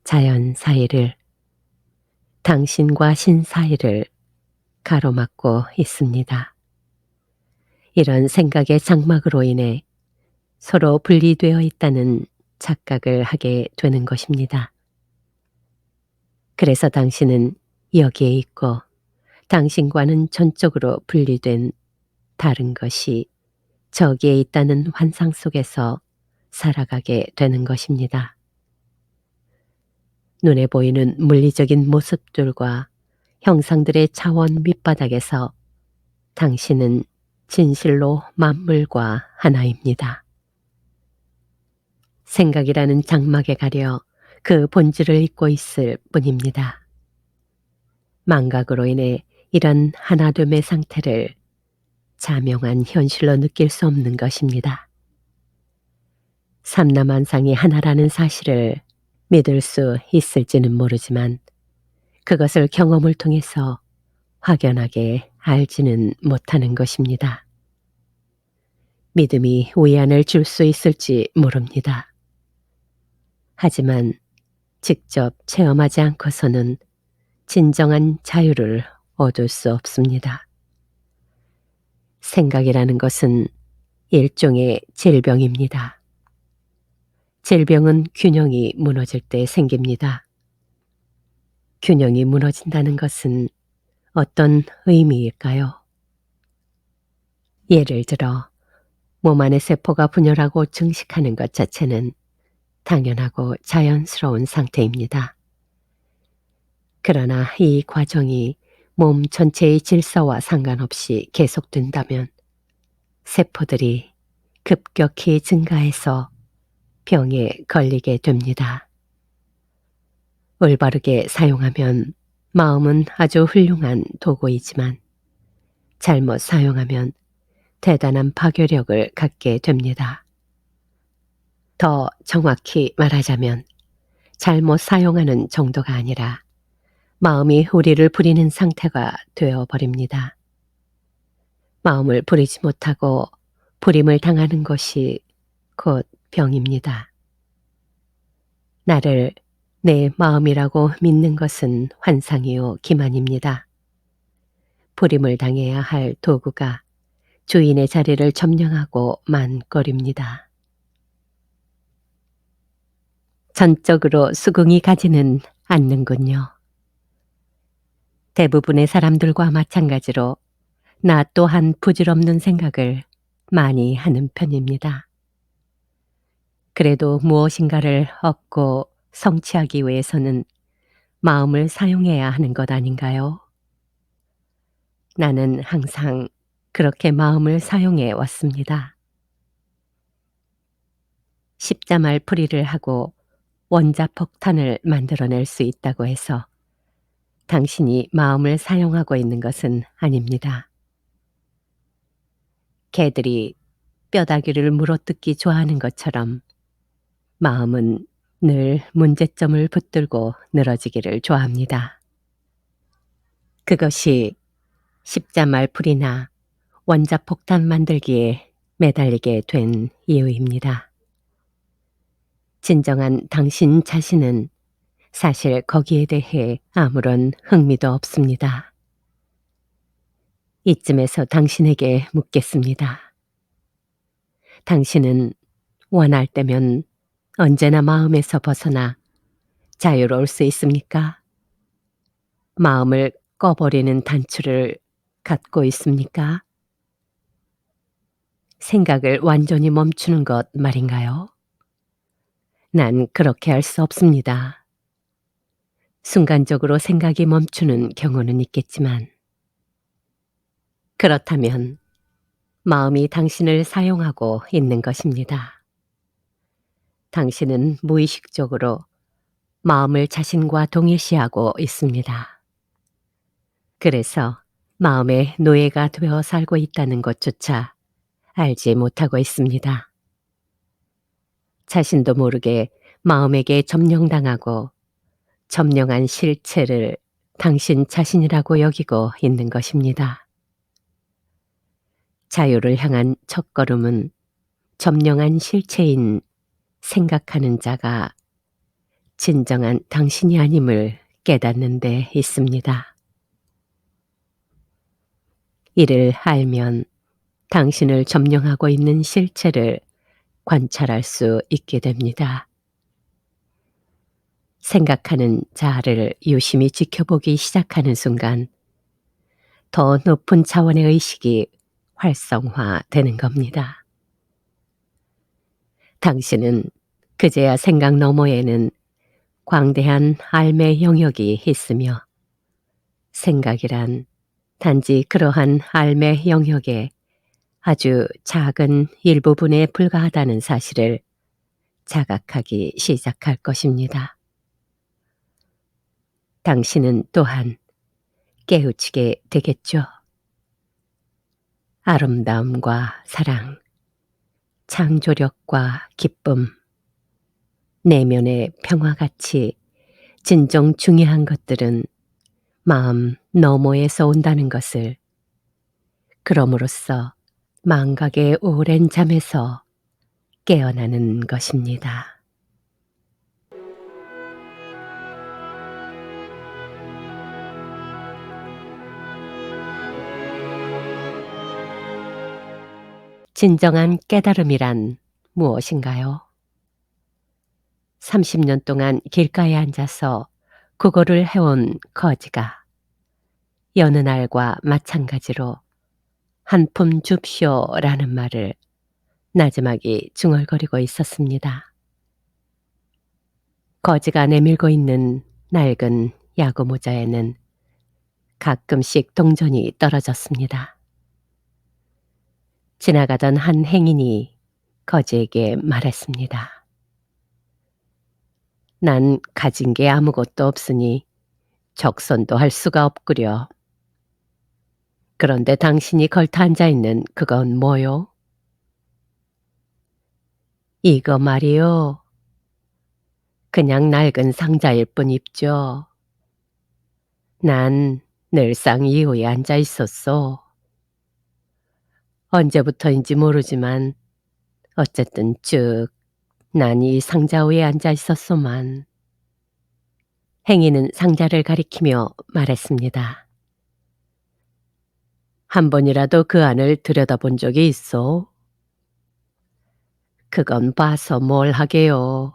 자연 사이를, 당신과 신 사이를 가로막고 있습니다. 이런 생각의 장막으로 인해 서로 분리되어 있다는 착각을 하게 되는 것입니다. 그래서 당신은 여기에 있고 당신과는 전적으로 분리된 다른 것이 저기에 있다는 환상 속에서 살아가게 되는 것입니다. 눈에 보이는 물리적인 모습들과 형상들의 차원 밑바닥에서 당신은 진실로 만물과 하나입니다. 생각이라는 장막에 가려 그 본질을 잊고 있을 뿐입니다. 망각으로 인해 이런 하나됨의 상태를 자명한 현실로 느낄 수 없는 것입니다. 삼라만상이 하나라는 사실을 믿을 수 있을지는 모르지만 그것을 경험을 통해서 확연하게 알지는 못하는 것입니다. 믿음이 위안을 줄 수 있을지 모릅니다. 하지만 직접 체험하지 않고서는 진정한 자유를 얻을 수 없습니다. 생각이라는 것은 일종의 질병입니다. 질병은 균형이 무너질 때 생깁니다. 균형이 무너진다는 것은 어떤 의미일까요? 예를 들어 몸 안의 세포가 분열하고 증식하는 것 자체는 당연하고 자연스러운 상태입니다. 그러나 이 과정이 몸 전체의 질서와 상관없이 계속된다면 세포들이 급격히 증가해서 병에 걸리게 됩니다. 올바르게 사용하면 마음은 아주 훌륭한 도구이지만 잘못 사용하면 대단한 파괴력을 갖게 됩니다. 더 정확히 말하자면 잘못 사용하는 정도가 아니라 마음이 우리를 부리는 상태가 되어 버립니다. 마음을 부리지 못하고 부림을 당하는 것이 곧 병입니다. 나를 내 마음이라고 믿는 것은 환상이요 기만입니다. 부림을 당해야 할 도구가 주인의 자리를 점령하고 만거립니다. 전적으로 수긍이 가지는 않는군요. 대부분의 사람들과 마찬가지로 나 또한 부질없는 생각을 많이 하는 편입니다. 그래도 무엇인가를 얻고 성취하기 위해서는 마음을 사용해야 하는 것 아닌가요? 나는 항상 그렇게 마음을 사용해 왔습니다. 십자말 풀이를 하고 원자폭탄을 만들어낼 수 있다고 해서 당신이 마음을 사용하고 있는 것은 아닙니다. 개들이 뼈다귀를 물어뜯기 좋아하는 것처럼 마음은 늘 문제점을 붙들고 늘어지기를 좋아합니다. 그것이 십자말풀이나 원자폭탄 만들기에 매달리게 된 이유입니다. 진정한 당신 자신은 사실 거기에 대해 아무런 흥미도 없습니다. 이쯤에서 당신에게 묻겠습니다. 당신은 원할 때면 언제나 마음에서 벗어나 자유로울 수 있습니까? 마음을 꺼버리는 단추를 갖고 있습니까? 생각을 완전히 멈추는 것 말인가요? 난 그렇게 할 수 없습니다. 순간적으로 생각이 멈추는 경우는 있겠지만, 그렇다면 마음이 당신을 사용하고 있는 것입니다. 당신은 무의식적으로 마음을 자신과 동일시하고 있습니다. 그래서 마음의 노예가 되어 살고 있다는 것조차 알지 못하고 있습니다. 자신도 모르게 마음에게 점령당하고 점령한 실체를 당신 자신이라고 여기고 있는 것입니다. 자유를 향한 첫걸음은 점령한 실체인 생각하는 자가 진정한 당신이 아님을 깨닫는 데 있습니다. 이를 알면 당신을 점령하고 있는 실체를 관찰할 수 있게 됩니다. 생각하는 자를 유심히 지켜보기 시작하는 순간 더 높은 차원의 의식이 활성화되는 겁니다. 당신은 그제야 생각 너머에는 광대한 알매 영역이 있으며 생각이란 단지 그러한 알매 영역의 아주 작은 일부분에 불과하다는 사실을 자각하기 시작할 것입니다. 당신은 또한 깨우치게 되겠죠. 아름다움과 사랑, 창조력과 기쁨, 내면의 평화같이 진정 중요한 것들은 마음 너머에서 온다는 것을, 그럼으로써 망각의 오랜 잠에서 깨어나는 것입니다. 진정한 깨달음이란 무엇인가요? 30년 동안 길가에 앉아서 국어를 해온 거지가 여느 날과 마찬가지로 한 품 줍쇼라는 말을 나지막이 중얼거리고 있었습니다. 거지가 내밀고 있는 낡은 야구 모자에는 가끔씩 동전이 떨어졌습니다. 지나가던 한 행인이 거지에게 말했습니다. 난 가진 게 아무것도 없으니 적선도 할 수가 없구려. 그런데 당신이 걸터 앉아있는 그건 뭐요? 이거 말이요. 그냥 낡은 상자일 뿐입죠. 난 늘상 이호에 앉아 있었소. 언제부터인지 모르지만 어쨌든 쭉 난 이 상자 위에 앉아 있었소만. 행인은 상자를 가리키며 말했습니다. 한 번이라도 그 안을 들여다본 적이 있어? 그건 봐서 뭘 하게요.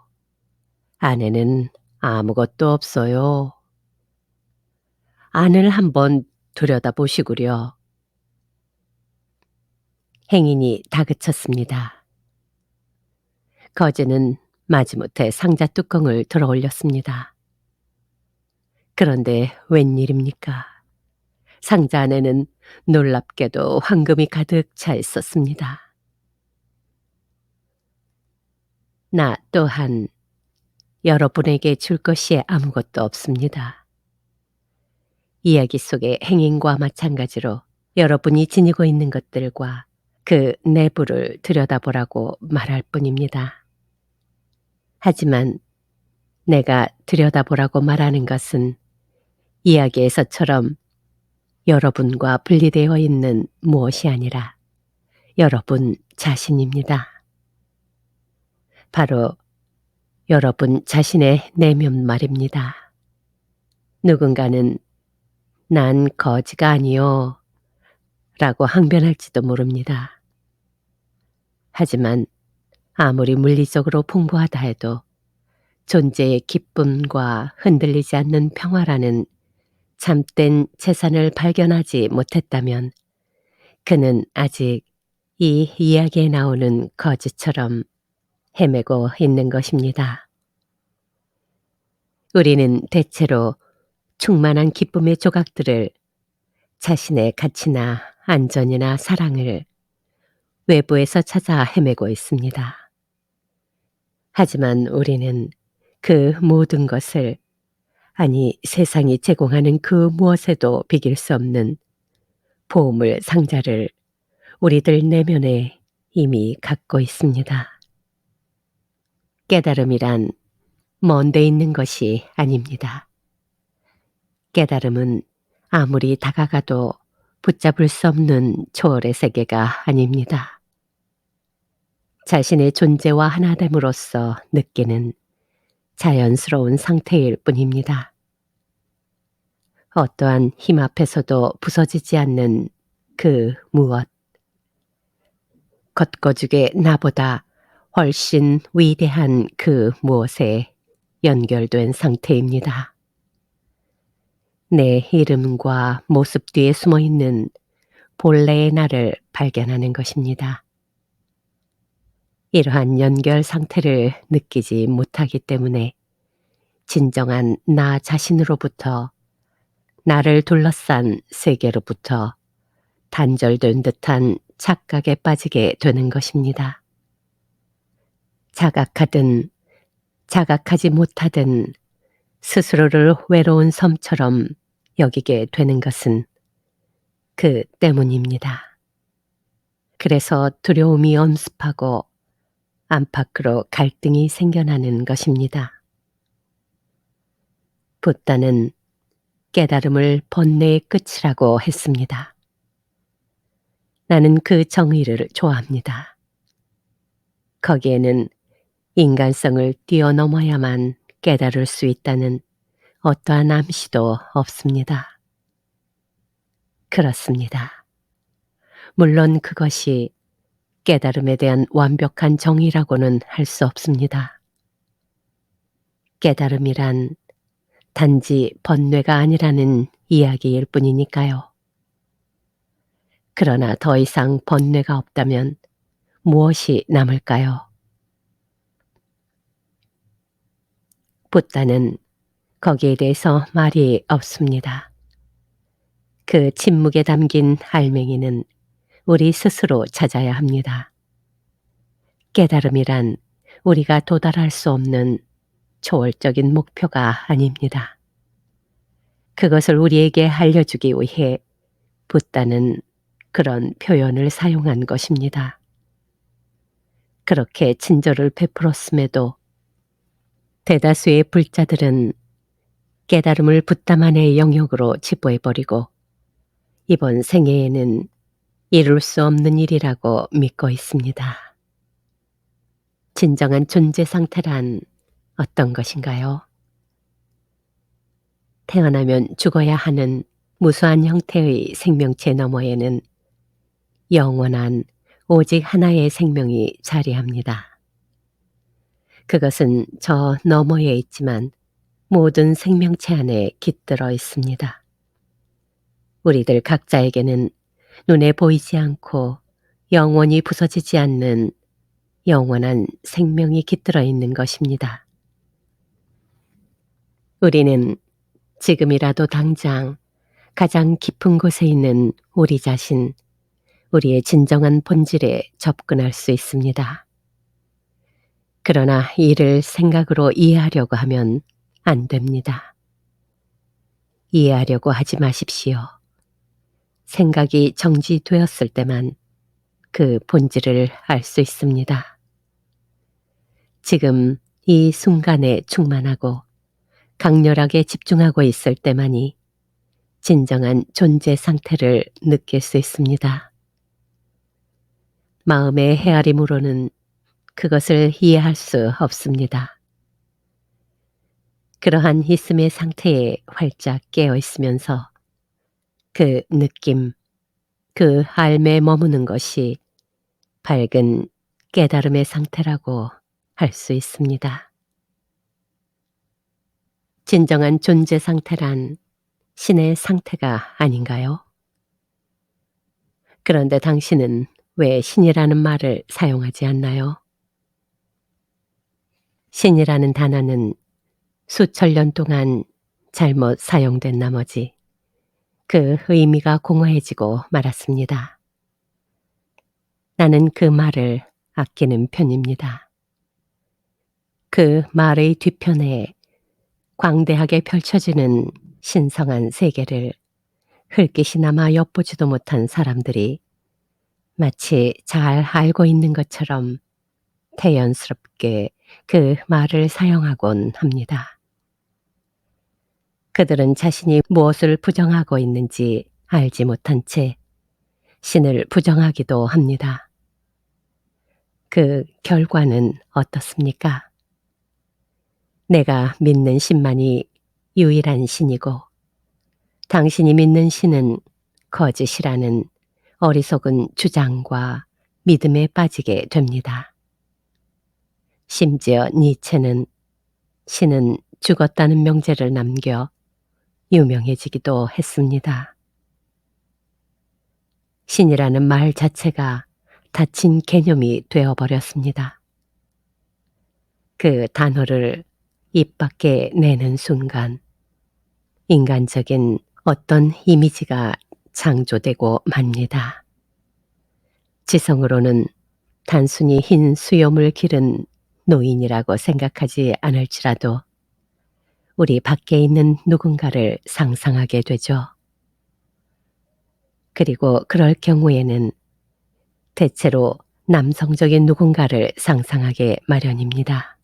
안에는 아무것도 없어요. 안을 한번 들여다보시구려. 행인이 다그쳤습니다. 거지는 마지못해 상자 뚜껑을 들어 올렸습니다. 그런데 웬일입니까? 상자 안에는 놀랍게도 황금이 가득 차 있었습니다. 나 또한 여러분에게 줄 것이 아무것도 없습니다. 이야기 속의 행인과 마찬가지로 여러분이 지니고 있는 것들과 그 내부를 들여다보라고 말할 뿐입니다. 하지만 내가 들여다보라고 말하는 것은 이야기에서처럼 여러분과 분리되어 있는 무엇이 아니라 여러분 자신입니다. 바로 여러분 자신의 내면 말입니다. 누군가는 난 거지가 아니요 라고 항변할지도 모릅니다. 하지만 아무리 물리적으로 풍부하다 해도 존재의 기쁨과 흔들리지 않는 평화라는 참된 재산을 발견하지 못했다면 그는 아직 이 이야기에 나오는 거지처럼 헤매고 있는 것입니다. 우리는 대체로 충만한 기쁨의 조각들을 자신의 가치나 안전이나 사랑을 외부에서 찾아 헤매고 있습니다. 하지만 우리는 그 모든 것을, 아니 세상이 제공하는 그 무엇에도 비길 수 없는 보물 상자를 우리들 내면에 이미 갖고 있습니다. 깨달음이란 먼 데 있는 것이 아닙니다. 깨달음은 아무리 다가가도 붙잡을 수 없는 초월의 세계가 아닙니다. 자신의 존재와 하나됨으로써 느끼는 자연스러운 상태일 뿐입니다. 어떠한 힘 앞에서도 부서지지 않는 그 무엇, 겉거죽의 나보다 훨씬 위대한 그 무엇에 연결된 상태입니다. 내 이름과 모습 뒤에 숨어있는 본래의 나를 발견하는 것입니다. 이러한 연결 상태를 느끼지 못하기 때문에 진정한 나 자신으로부터, 나를 둘러싼 세계로부터 단절된 듯한 착각에 빠지게 되는 것입니다. 자각하든 자각하지 못하든 스스로를 외로운 섬처럼 여기게 되는 것은 그 때문입니다. 그래서 두려움이 엄습하고 안팎으로 갈등이 생겨나는 것입니다. 붓다는 깨달음을 번뇌의 끝이라고 했습니다. 나는 그 정의를 좋아합니다. 거기에는 인간성을 뛰어넘어야만 깨달을 수 있다는 어떠한 암시도 없습니다. 그렇습니다. 물론 그것이 깨달음에 대한 완벽한 정의라고는 할 수 없습니다. 깨달음이란 단지 번뇌가 아니라는 이야기일 뿐이니까요. 그러나 더 이상 번뇌가 없다면 무엇이 남을까요? 붓다는 거기에 대해서 말이 없습니다. 그 침묵에 담긴 알맹이는 우리 스스로 찾아야 합니다. 깨달음이란 우리가 도달할 수 없는 초월적인 목표가 아닙니다. 그것을 우리에게 알려주기 위해 붓다는 그런 표현을 사용한 것입니다. 그렇게 친절을 베풀었음에도 대다수의 불자들은 깨달음을 부다만의 영역으로 치부해버리고 이번 생애에는 이룰 수 없는 일이라고 믿고 있습니다. 진정한 존재 상태란 어떤 것인가요? 태어나면 죽어야 하는 무수한 형태의 생명체 너머에는 영원한 오직 하나의 생명이 자리합니다. 그것은 저 너머에 있지만 모든 생명체 안에 깃들어 있습니다. 우리들 각자에게는 눈에 보이지 않고 영원히 부서지지 않는 영원한 생명이 깃들어 있는 것입니다. 우리는 지금이라도 당장 가장 깊은 곳에 있는 우리 자신, 우리의 진정한 본질에 접근할 수 있습니다. 그러나 이를 생각으로 이해하려고 하면 안 됩니다. 이해하려고 하지 마십시오. 생각이 정지되었을 때만 그 본질을 알 수 있습니다. 지금 이 순간에 충만하고 강렬하게 집중하고 있을 때만이 진정한 존재 상태를 느낄 수 있습니다. 마음의 헤아림으로는 그것을 이해할 수 없습니다. 그러한 있음의 상태에 활짝 깨어 있으면서 그 느낌, 그 알매 머무는 것이 밝은 깨달음의 상태라고 할 수 있습니다. 진정한 존재 상태란 신의 상태가 아닌가요? 그런데 당신은 왜 신이라는 말을 사용하지 않나요? 신이라는 단어는 수천 년 동안 잘못 사용된 나머지 그 의미가 공허해지고 말았습니다. 나는 그 말을 아끼는 편입니다. 그 말의 뒤편에 광대하게 펼쳐지는 신성한 세계를 흙깃이나마 엿보지도 못한 사람들이 마치 잘 알고 있는 것처럼 태연스럽게 그 말을 사용하곤 합니다. 그들은 자신이 무엇을 부정하고 있는지 알지 못한 채 신을 부정하기도 합니다. 그 결과는 어떻습니까? 내가 믿는 신만이 유일한 신이고 당신이 믿는 신은 거짓이라는 어리석은 주장과 믿음에 빠지게 됩니다. 심지어 니체는 신은 죽었다는 명제를 남겨 유명해지기도 했습니다. 신이라는 말 자체가 닫힌 개념이 되어버렸습니다. 그 단어를 입 밖에 내는 순간 인간적인 어떤 이미지가 창조되고 맙니다. 지성으로는 단순히 흰 수염을 기른 노인이라고 생각하지 않을지라도 우리 밖에 있는 누군가를 상상하게 되죠. 그리고 그럴 경우에는 대체로 남성적인 누군가를 상상하게 마련입니다.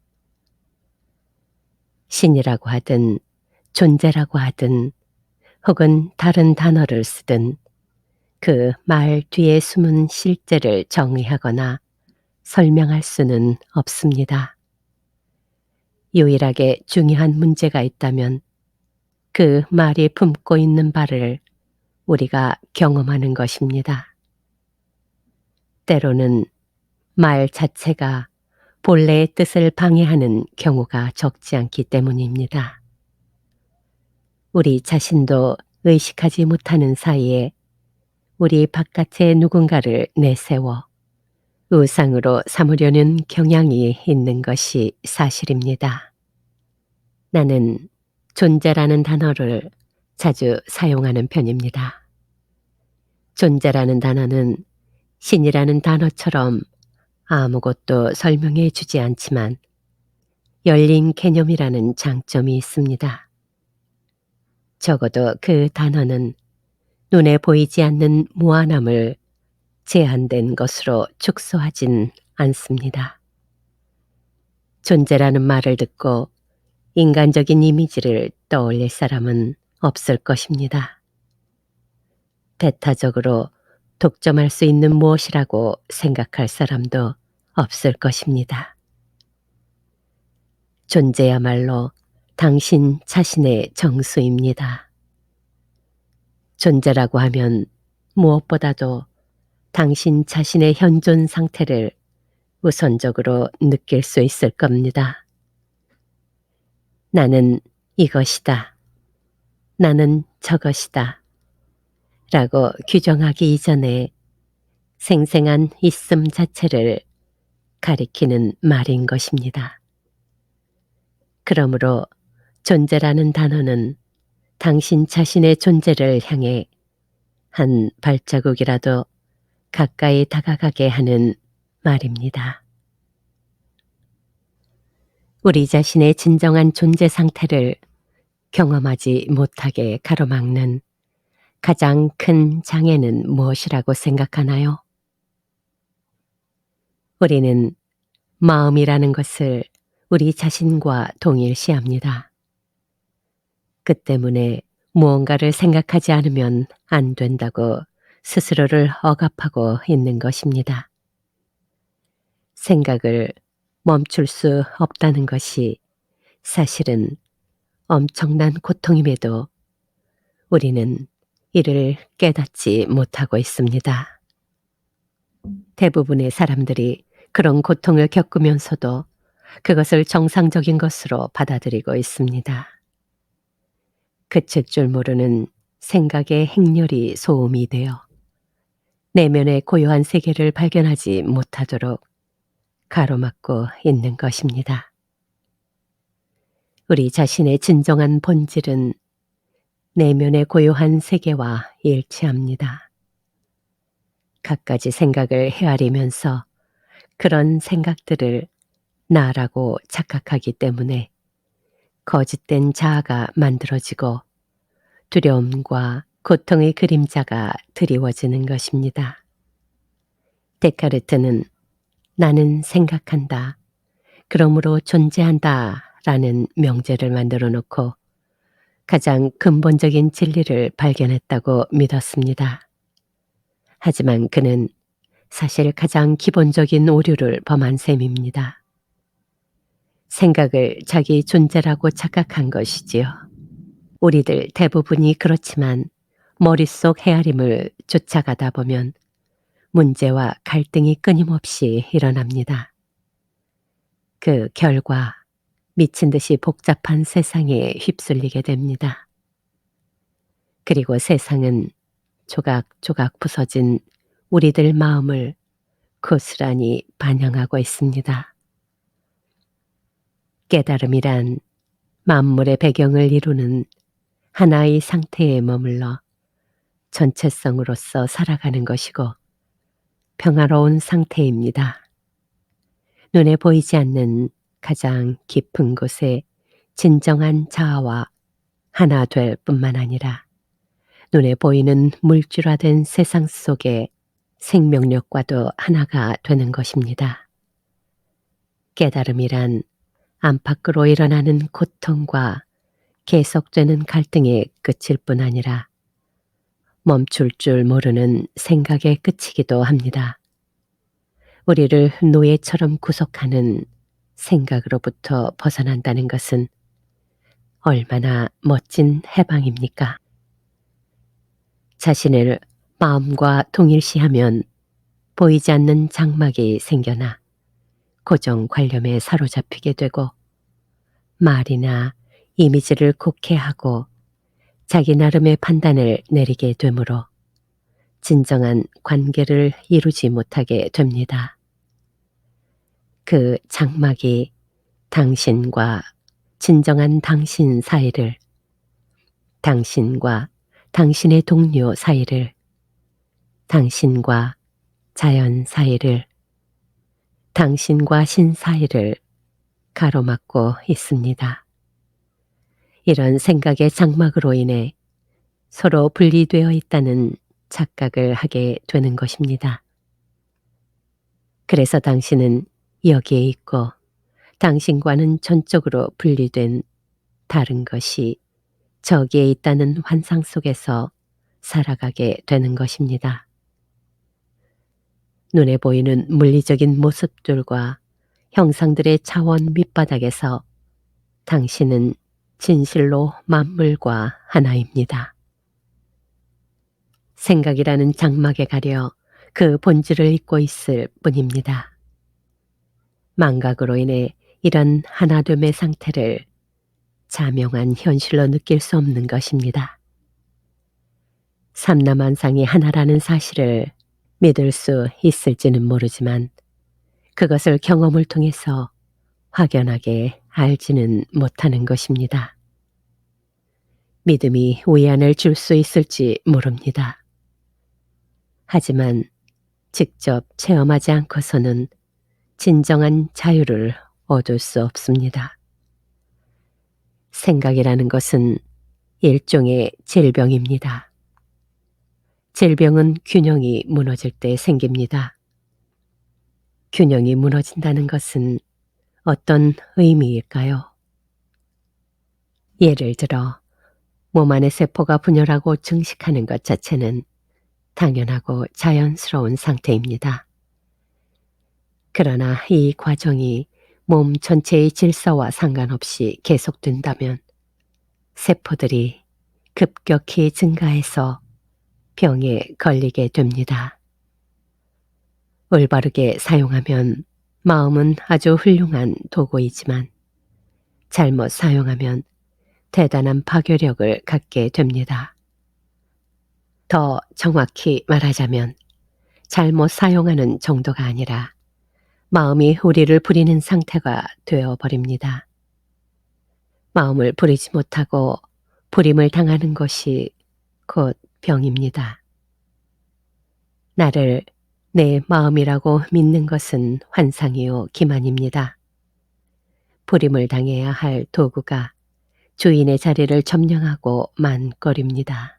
신이라고 하든 존재라고 하든 혹은 다른 단어를 쓰든 그 말 뒤에 숨은 실제를 정의하거나 설명할 수는 없습니다. 유일하게 중요한 문제가 있다면 그 말이 품고 있는 바를 우리가 경험하는 것입니다. 때로는 말 자체가 본래의 뜻을 방해하는 경우가 적지 않기 때문입니다. 우리 자신도 의식하지 못하는 사이에 우리 바깥에 누군가를 내세워 우상으로 삼으려는 경향이 있는 것이 사실입니다. 나는 존재라는 단어를 자주 사용하는 편입니다. 존재라는 단어는 신이라는 단어처럼 아무것도 설명해 주지 않지만 열린 개념이라는 장점이 있습니다. 적어도 그 단어는 눈에 보이지 않는 무한함을 제한된 것으로 축소하진 않습니다. 존재라는 말을 듣고 인간적인 이미지를 떠올릴 사람은 없을 것입니다. 배타적으로 독점할 수 있는 무엇이라고 생각할 사람도 없을 것입니다. 존재야말로 당신 자신의 정수입니다. 존재라고 하면 무엇보다도 당신 자신의 현존 상태를 우선적으로 느낄 수 있을 겁니다. 나는 이것이다. 나는 저것이다. 라고 규정하기 이전에 생생한 있음 자체를 가리키는 말인 것입니다. 그러므로 존재라는 단어는 당신 자신의 존재를 향해 한 발자국이라도 가까이 다가가게 하는 말입니다. 우리 자신의 진정한 존재 상태를 경험하지 못하게 가로막는 가장 큰 장애는 무엇이라고 생각하나요? 우리는 마음이라는 것을 우리 자신과 동일시합니다. 그 때문에 무언가를 생각하지 않으면 안 된다고 스스로를 억압하고 있는 것입니다. 생각을 멈출 수 없다는 것이 사실은 엄청난 고통임에도 우리는 이를 깨닫지 못하고 있습니다. 대부분의 사람들이 그런 고통을 겪으면서도 그것을 정상적인 것으로 받아들이고 있습니다. 그칠 줄 모르는 생각의 행렬이 소음이 되어 내면의 고요한 세계를 발견하지 못하도록 가로막고 있는 것입니다. 우리 자신의 진정한 본질은 내면의 고요한 세계와 일치합니다. 갖가지 생각을 헤아리면서 그런 생각들을 나라고 착각하기 때문에 거짓된 자아가 만들어지고 두려움과 고통의 그림자가 드리워지는 것입니다. 데카르트는 나는 생각한다, 그러므로 존재한다 라는 명제를 만들어 놓고 가장 근본적인 진리를 발견했다고 믿었습니다. 하지만 그는 사실 가장 기본적인 오류를 범한 셈입니다. 생각을 자기 존재라고 착각한 것이지요. 우리들 대부분이 그렇지만 머릿속 헤아림을 쫓아가다 보면 문제와 갈등이 끊임없이 일어납니다. 그 결과 미친 듯이 복잡한 세상에 휩쓸리게 됩니다. 그리고 세상은 조각조각 부서진 우리들 마음을 고스란히 반영하고 있습니다. 깨달음이란 만물의 배경을 이루는 하나의 상태에 머물러 전체성으로서 살아가는 것이고 평화로운 상태입니다. 눈에 보이지 않는 가장 깊은 곳에 진정한 자아와 하나 될 뿐만 아니라 눈에 보이는 물질화된 세상 속의 생명력과도 하나가 되는 것입니다. 깨달음이란 안팎으로 일어나는 고통과 계속되는 갈등의 끝일 뿐 아니라 멈출 줄 모르는 생각의 끝이기도 합니다. 우리를 노예처럼 구속하는 생각으로부터 벗어난다는 것은 얼마나 멋진 해방입니까? 자신을 마음과 동일시하면 보이지 않는 장막이 생겨나 고정관념에 사로잡히게 되고 말이나 이미지를 곡해하고 자기 나름의 판단을 내리게 되므로 진정한 관계를 이루지 못하게 됩니다. 그 장막이 당신과 진정한 당신 사이를, 당신과 당신의 동료 사이를, 당신과 자연 사이를, 당신과 신 사이를 가로막고 있습니다. 이런 생각의 장막으로 인해 서로 분리되어 있다는 착각을 하게 되는 것입니다. 그래서 당신은 여기에 있고 당신과는 전적으로 분리된 다른 것이 저기에 있다는 환상 속에서 살아가게 되는 것입니다. 눈에 보이는 물리적인 모습들과 형상들의 차원 밑바닥에서 당신은 진실로 만물과 하나입니다. 생각이라는 장막에 가려 그 본질을 잊고 있을 뿐입니다. 망각으로 인해 이런 하나됨의 상태를 자명한 현실로 느낄 수 없는 것입니다. 삼라만상이 하나라는 사실을 믿을 수 있을지는 모르지만 그것을 경험을 통해서 확연하게 알지는 못하는 것입니다. 믿음이 위안을 줄 수 있을지 모릅니다. 하지만 직접 체험하지 않고서는 진정한 자유를 얻을 수 없습니다. 생각이라는 것은 일종의 질병입니다. 질병은 균형이 무너질 때 생깁니다. 균형이 무너진다는 것은 어떤 의미일까요? 예를 들어 몸 안의 세포가 분열하고 증식하는 것 자체는 당연하고 자연스러운 상태입니다. 그러나 이 과정이 몸 전체의 질서와 상관없이 계속된다면 세포들이 급격히 증가해서 병에 걸리게 됩니다. 올바르게 사용하면 마음은 아주 훌륭한 도구이지만 잘못 사용하면 대단한 파괴력을 갖게 됩니다. 더 정확히 말하자면 잘못 사용하는 정도가 아니라 마음이 우리를 부리는 상태가 되어버립니다. 마음을 부리지 못하고 부림을 당하는 것이 곧 병입니다. 나를 내 마음이라고 믿는 것은 환상이요 기만입니다. 부림을 당해야 할 도구가 주인의 자리를 점령하고 만거립니다.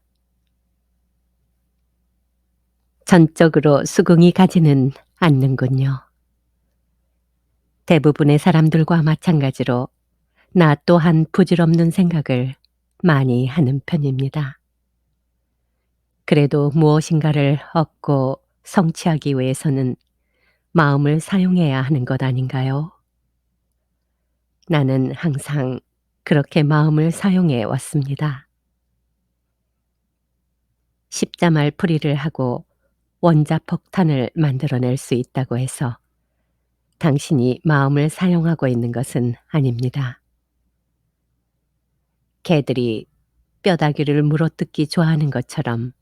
전적으로 수긍이 가지는 않는군요. 대부분의 사람들과 마찬가지로 나 또한 부질없는 생각을 많이 하는 편입니다. 그래도 무엇인가를 얻고 성취하기 위해서는 마음을 사용해야 하는 것 아닌가요? 나는 항상 그렇게 마음을 사용해 왔습니다. 십자말 풀이를 하고 원자 폭탄을 만들어낼 수 있다고 해서 당신이 마음을 사용하고 있는 것은 아닙니다. 개들이 뼈다귀를 물어뜯기 좋아하는 것처럼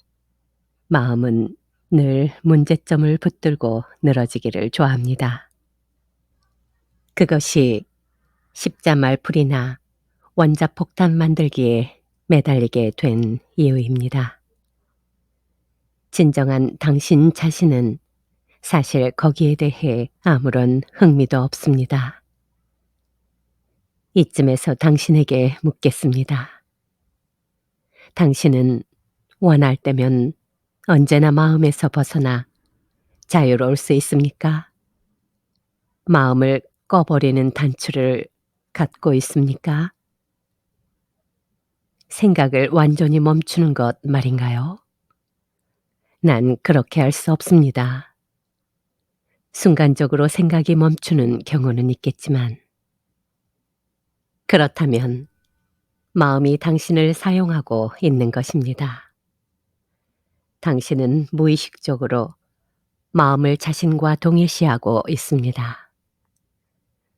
마음은 늘 문제점을 붙들고 늘어지기를 좋아합니다. 그것이 십자말풀이나 원자폭탄 만들기에 매달리게 된 이유입니다. 진정한 당신 자신은 사실 거기에 대해 아무런 흥미도 없습니다. 이쯤에서 당신에게 묻겠습니다. 당신은 원할 때면 언제나 마음에서 벗어나 자유로울 수 있습니까? 마음을 꺼버리는 단추를 갖고 있습니까? 생각을 완전히 멈추는 것 말인가요? 난 그렇게 할 수 없습니다. 순간적으로 생각이 멈추는 경우는 있겠지만, 그렇다면 마음이 당신을 사용하고 있는 것입니다. 당신은 무의식적으로 마음을 자신과 동일시하고 있습니다.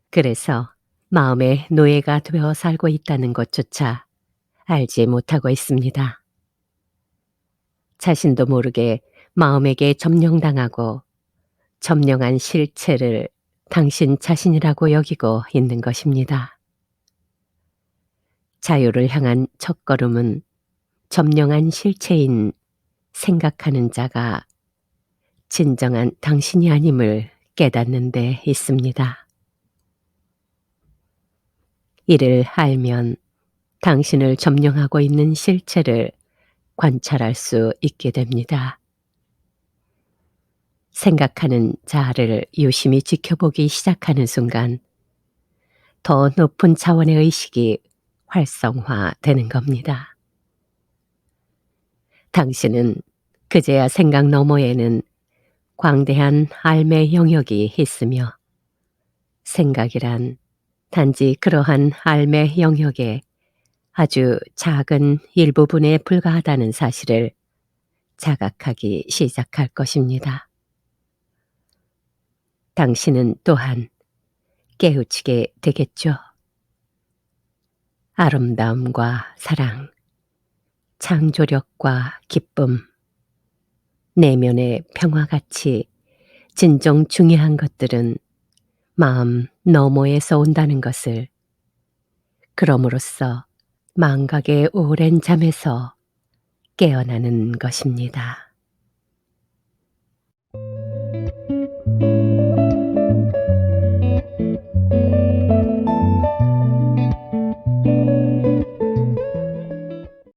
그래서 마음의 노예가 되어 살고 있다는 것조차 알지 못하고 있습니다. 자신도 모르게 마음에게 점령당하고 점령한 실체를 당신 자신이라고 여기고 있는 것입니다. 자유를 향한 첫걸음은 점령한 실체인 생각하는 자가 진정한 당신이 아님을 깨닫는 데 있습니다. 이를 알면 당신을 점령하고 있는 실체를 관찰할 수 있게 됩니다. 생각하는 자아를 유심히 지켜보기 시작하는 순간 더 높은 차원의 의식이 활성화되는 겁니다. 당신은 그제야 생각 너머에는 광대한 삶의 영역이 있으며 생각이란 단지 그러한 삶의 영역의 아주 작은 일부분에 불과하다는 사실을 자각하기 시작할 것입니다. 당신은 또한 깨우치게 되겠죠. 아름다움과 사랑, 창조력과 기쁨, 내면의 평화같이 진정 중요한 것들은 마음 너머에서 온다는 것을, 그럼으로써 망각의 오랜 잠에서 깨어나는 것입니다.